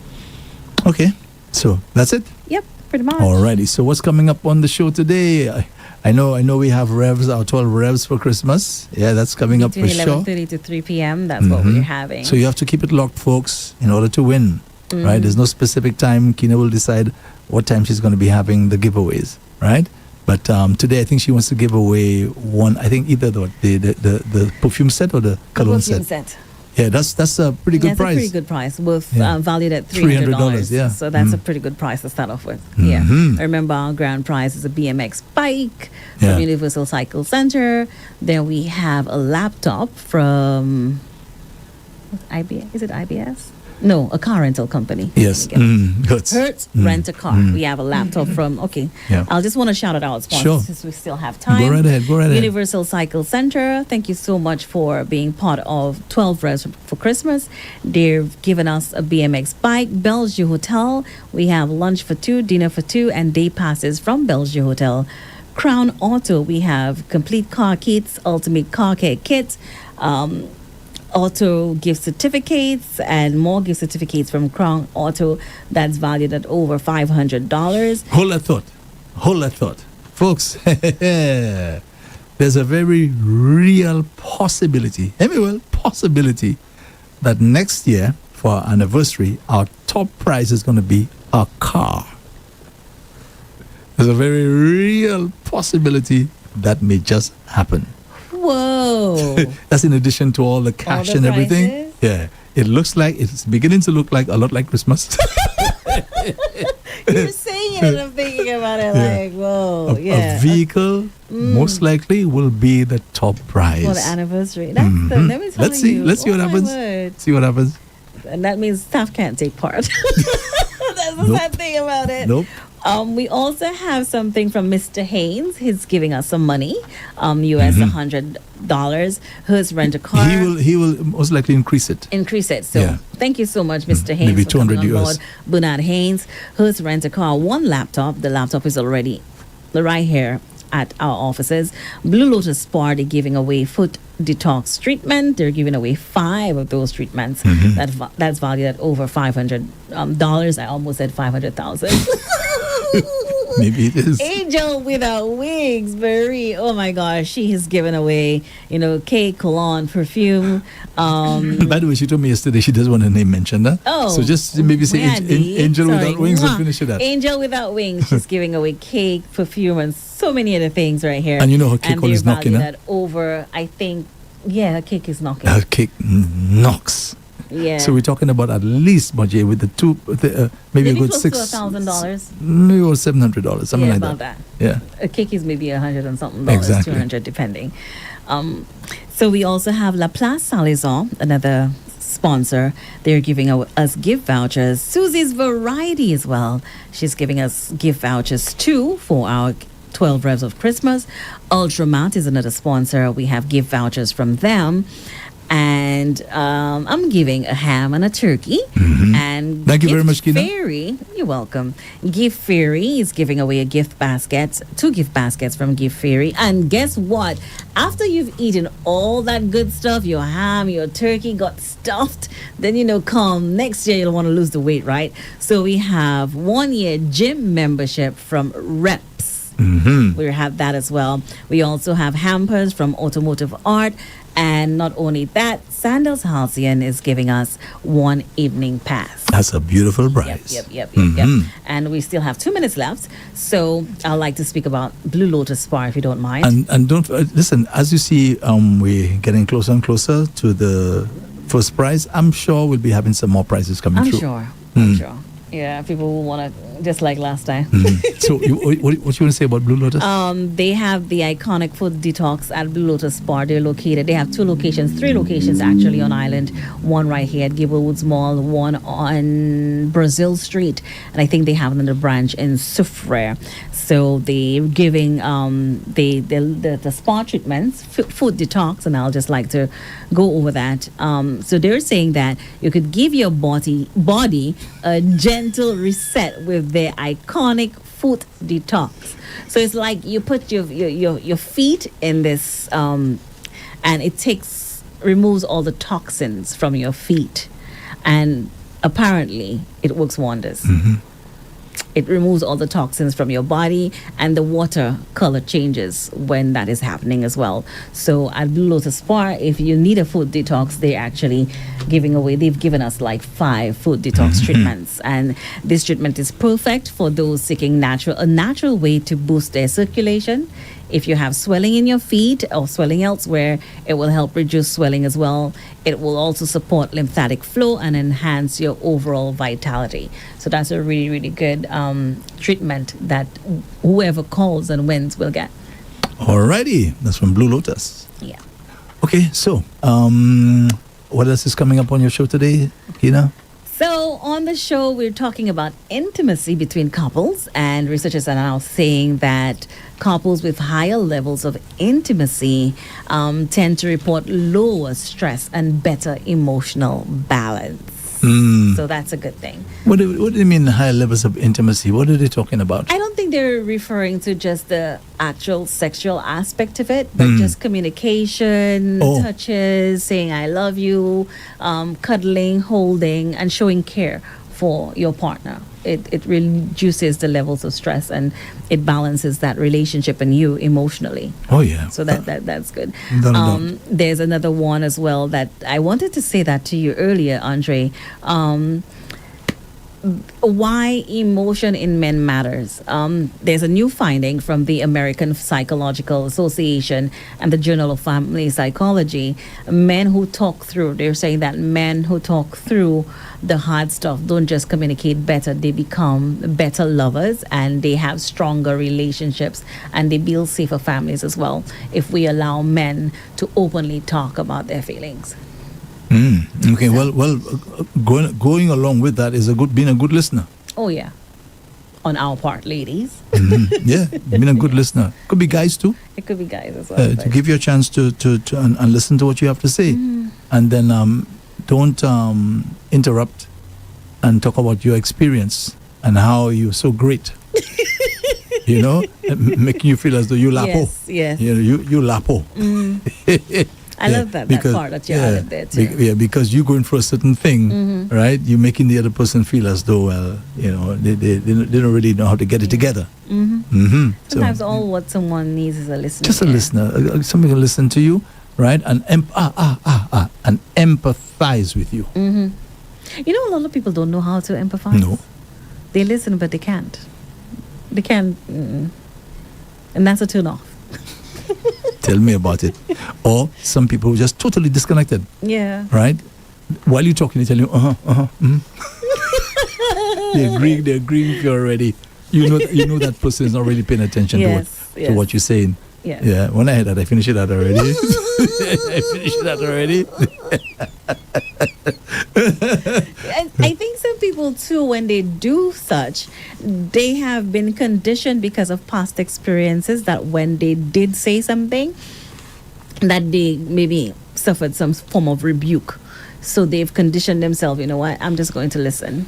Okay, so that's it. Yep, pretty much. Alrighty, so what's coming up on the show today? I know we have revs, our 12 revs for Christmas. Yeah, that's coming up for Between sure. 11:30 to 3 p.m., that's what we're having. So you have to keep it locked, folks, in order to win. Right? There's no specific time. Kina will decide what time she's going to be having the giveaways. Right? But today, I think she wants to give away one. I think either the perfume set or the cologne Perfume set. set. Yeah, that's a pretty good That's price. a pretty good price, with Yeah. valued at $300. yeah. So that's a pretty good price to start off with. Yeah. I remember our grand prize is a BMX bike Yeah. from Universal Cycle Center. Then we have a laptop from IBS. Is it IBS? No, a car rental company. Yes. Let me get it. Good. Hertz Rent a Car. We have a laptop from, okay. Yeah. I'll just want to shout it out, sponsors, Sure. since we still have time. Go right ahead. Universal Cycle Center, thank you so much for being part of 12 Revs for Christmas. They've given us a BMX bike. Bellevue Hotel, we have lunch for two, dinner for two, and day passes from Bellevue Hotel. Crown Auto, we have complete car kits, ultimate car care kits, auto gift certificates, and more gift certificates from Crown Auto that's valued at over $500. Hold that thought. Folks, there's a very real possibility that next year for our anniversary, our top prize is going to be a car. There's a very real possibility that may just happen. Whoa. That's in addition to all the cash the and everything. prices? Yeah. It looks like it's beginning to look like a lot like Christmas. You're saying it and I'm thinking about it Yeah. like, whoa, A yeah. vehicle most likely will be the top prize. For the anniversary. That's the, let me tell Let's see. you. Let's see what Oh, my happens. word. See what happens. And that means staff can't take part. That's the Nope. sad thing about it. Nope. We also have something from Mr. Haynes. He's giving us some money, US $100. His rent a car. He will most likely increase it. Increase it. So Yeah. thank you so much, Mr. Haynes, Maybe for coming 200 on US. board. Bernard Haynes, who's rent a car, one laptop. The laptop is already right here at our offices. Blue Lotus Spa, they're giving away foot detox treatment. They're giving away 5 of those treatments. That's valued at over $500. I almost said 500,000. Maybe it is. Angel Without Wings, Marie. Oh my gosh, she has given away, cake, cologne, perfume. By the way, she told me yesterday she doesn't want her name mentioned. Huh? Oh, so just maybe say Randy. Angel Sorry. Without Wings and Mwah. finish it up. Angel Without Wings. She's giving away cake, perfume, and so many other things right here. And her cake always they're knocking, valued huh? at over, I think, her cake is knocking. Her cake knocks. Yeah. So we're talking about at least, Majay, with the two, maybe a good close six, to $1,000. maybe or $700, something like about that. that. Yeah. A cake is maybe $100 and something, Exactly. 200 depending. So we also have La Place Salison, another sponsor. They're giving us gift vouchers. Susie's Variety as well. She's giving us gift vouchers too for our 12 Revs of Christmas. Ultramat is another sponsor. We have gift vouchers from them. And I'm giving a ham and a turkey. And Thank you very much, Kina. Fairy, you're welcome. Gift Fairy is giving away a gift basket, 2 gift baskets from Gift Fairy. And guess what? After you've eaten all that good stuff, your ham, your turkey got stuffed, then come next year you'll want to lose the weight, right? So we have 1-year gym membership from Reps. We have that as well. We also have hampers from Automotive Art. And not only that, Sandals Halcyon is giving us 1 evening pass. That's a beautiful prize. Yep. And we still have 2 minutes left. So I'd like to speak about Blue Lotus Spa, if you don't mind. And don't listen, as you see, we're getting closer and closer to the first prize. I'm sure we'll be having some more prizes coming I'm through. sure. I'm sure. Yeah, people will want to, just like last time. So what you want to say about Blue Lotus? They have the iconic food detox at Blue Lotus Bar. They're located. They have 3 locations actually on island. One right here at Gablewoods Mall, one on Brazil Street, and I think they have another branch in Soufriere. So they're giving the spa treatments, food detox, and I'll just like to go over that. So they're saying that you could give your body a gentle reset with their iconic foot detox. So it's like you put your feet in this, and it removes all the toxins from your feet, and apparently it works wonders. It removes all the toxins from your body, and the water color changes when that is happening as well. So at Blue Lotus Spa, if you need a food detox, they're actually they've given us like 5 food detox treatments. And this treatment is perfect for those seeking a natural way to boost their circulation. If you have swelling in your feet or swelling elsewhere, it will help reduce swelling as well. It will also support lymphatic flow and enhance your overall vitality. So that's a really, really good treatment that whoever calls and wins will get. Alrighty, that's from Blue Lotus. Yeah. Okay, so what else is coming up on your show today, Kina? So on the show, we're talking about intimacy between couples, and researchers are now saying that couples with higher levels of intimacy tend to report lower stress and better emotional balance. So that's a good thing. What do they mean higher levels of intimacy? What are they talking about? I don't think they're referring to just the actual sexual aspect of it, but just communication, touches, saying I love you, cuddling, holding, and showing care for your partner. It reduces the levels of stress, and it balances that relationship and you emotionally. Oh, yeah. So that's good. Don't. There's another one as well that I wanted to say that to you earlier, Andre. why emotion in men matters. There's a new finding from the American Psychological Association and the Journal of Family Psychology. They're saying that men who talk through the hard stuff don't just communicate better, they become better lovers and they have stronger relationships and they build safer families as well if we allow men to openly talk about their feelings. Okay, going along with that is being a good listener. Oh, yeah. On our part, ladies. Yeah, being a good listener. Could be guys too. It could be guys as well. To give you a chance to and listen to what you have to say. And then don't interrupt and talk about your experience and how you're so great. You know, making you feel as though you lapo. Yes. You lapo. I love that part that you added there too. Because you're going through a certain thing, right? You're making the other person feel as though, well, you know, they don't really know how to get it together. Sometimes all what someone needs is a listener. Just a listener, somebody to listen to you, right? And and empathize with you. You know, a lot of people don't know how to empathize. No. They listen, but they can't. They can't. And that's a turn off. Tell me about it. Or some people who are just totally disconnected. Yeah. Right? While you're talking, they tell you, They're agreeing with you already. You know that person is not really paying attention to what you're saying. Yes. Yeah. When I had that, I finished it out already. And I think some people too, when they do such, they have been conditioned because of past experiences that when they did say something, that they maybe suffered some form of rebuke. So they've conditioned themselves, you know what, I'm just going to listen.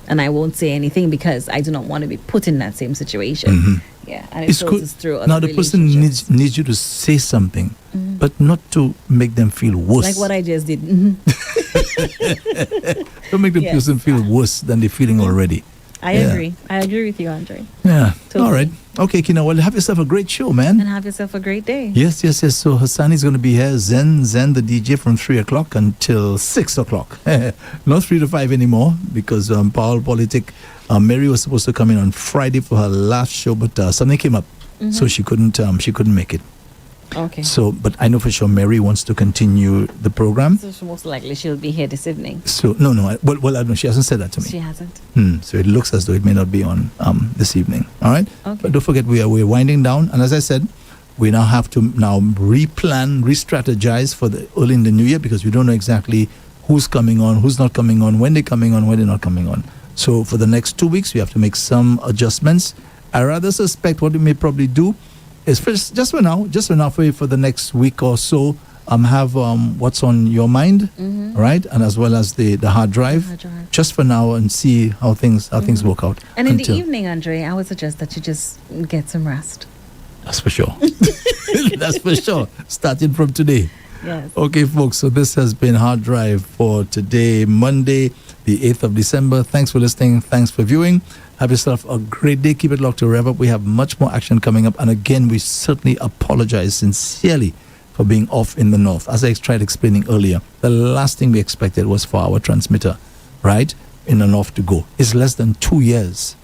And I won't say anything because I do not want to be put in that same situation. Yeah, and it filters through other now the person needs you to say something, but not to make them feel worse. Like what I just did. Don't make the person feel worse than they're feeling already. I agree. I agree with you, Andre. Yeah. Totally. All right. Okay, Kina, well, have yourself a great show, man. And have yourself a great day. Yes. So Hassani's going to be here, Zen the DJ, from 3 o'clock until 6 o'clock. Not 3 to 5 anymore because Paul Politic, Mary was supposed to come in on Friday for her last show, but something came up, so she couldn't make it. Okay. So, but I know for sure Mary wants to continue the program. So most likely she'll be here this evening. So no, well, I don't know. She hasn't said that to me. She hasn't. So it looks as though it may not be on this evening. All right. Okay. But don't forget we're winding down, and as I said, we now have to replan, re-strategize for the early in the new year because we don't know exactly who's coming on, who's not coming on, when they're coming on, when they're not coming on. So for the next 2 weeks, we have to make some adjustments. I rather suspect what we may probably do is just for now, for the next week or so, have what's on your mind, right, and as well as the hard drive, just for now, and see how things work out. And in the evening, Andre, I would suggest that you just get some rest. That's for sure. That's for sure. Starting from today. Yes. Okay, folks. So this has been Hard Drive for today, Monday, the 8th of December. Thanks for listening. Thanks for viewing. Have yourself a great day. Keep it locked to Rev-Up. We have much more action coming up. And again, we certainly apologize sincerely for being off in the north. As I tried explaining earlier, the last thing we expected was for our transmitter, right, in the north to go. It's less than 2 years.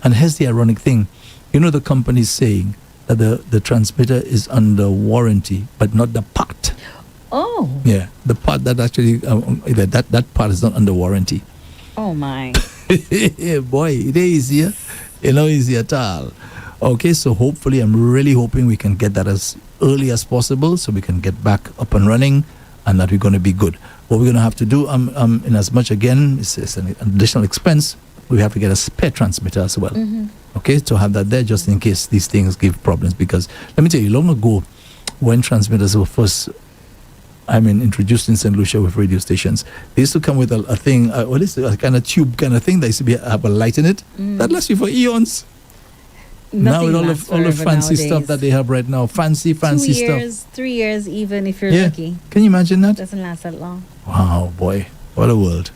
And here's the ironic thing. You know, the company's saying that the transmitter is under warranty, but not the part. Oh. Yeah, the part that actually, that part is not under warranty. Oh, my. Boy, it is easier. Easy at all. Okay, so hopefully, I'm really hoping we can get that as early as possible so we can get back up and running and that we're going to be good. What we're going to have to do, in as much, again, it's an additional expense, we have to get a spare transmitter as well. Okay, to have that there just in case these things give problems. Because let me tell you, long ago, when transmitters were first introduced in St. Lucia with radio stations, they used to come with a thing, it's a kind of tube kind of thing that used to have a light in it. That lasts you for eons. Nothing now with all the fancy nowadays. stuff that they have right now, fancy 2 years, stuff. 3 years, even if you're lucky. Can you imagine that? Doesn't last that long. Wow, boy, what a world.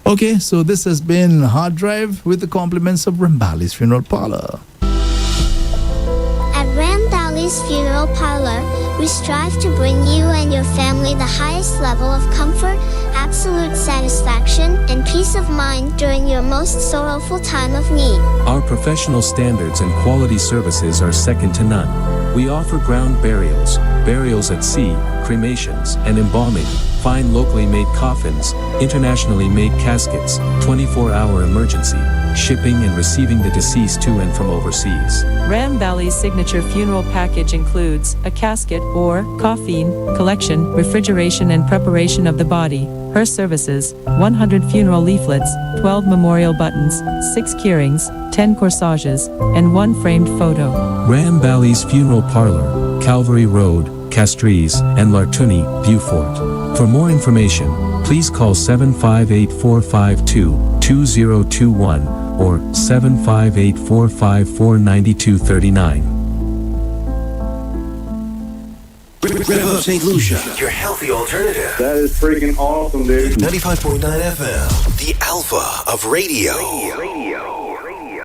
Okay, so this has been Hard Drive with the compliments of Rambali's Funeral Parlor. At Rambali's Funeral Parlor, we strive to bring you and your family the highest level of comfort, absolute satisfaction and peace of mind during your most sorrowful time of need. Our professional standards and quality services are second to none. We offer ground burials, burials at sea, cremations, and embalming, fine locally made coffins, internationally made caskets, 24-hour emergency, shipping and receiving the deceased to and from overseas. Ram Valley's signature funeral package includes a casket or coffin collection, refrigeration and preparation of the body, hearse services, 100 funeral leaflets, 12 memorial buttons, 6 keurings, 10 corsages, and 1 framed photo. Ram Valley's Funeral Parlor, Calvary Road, Castries, and Lartuni, Beaufort. For more information, please call 758-452-2021 or 758-454-9239. Rev-Up St. Lucia, your healthy alternative. That is freaking awesome, dude. 95.9 FM, the alpha of radio.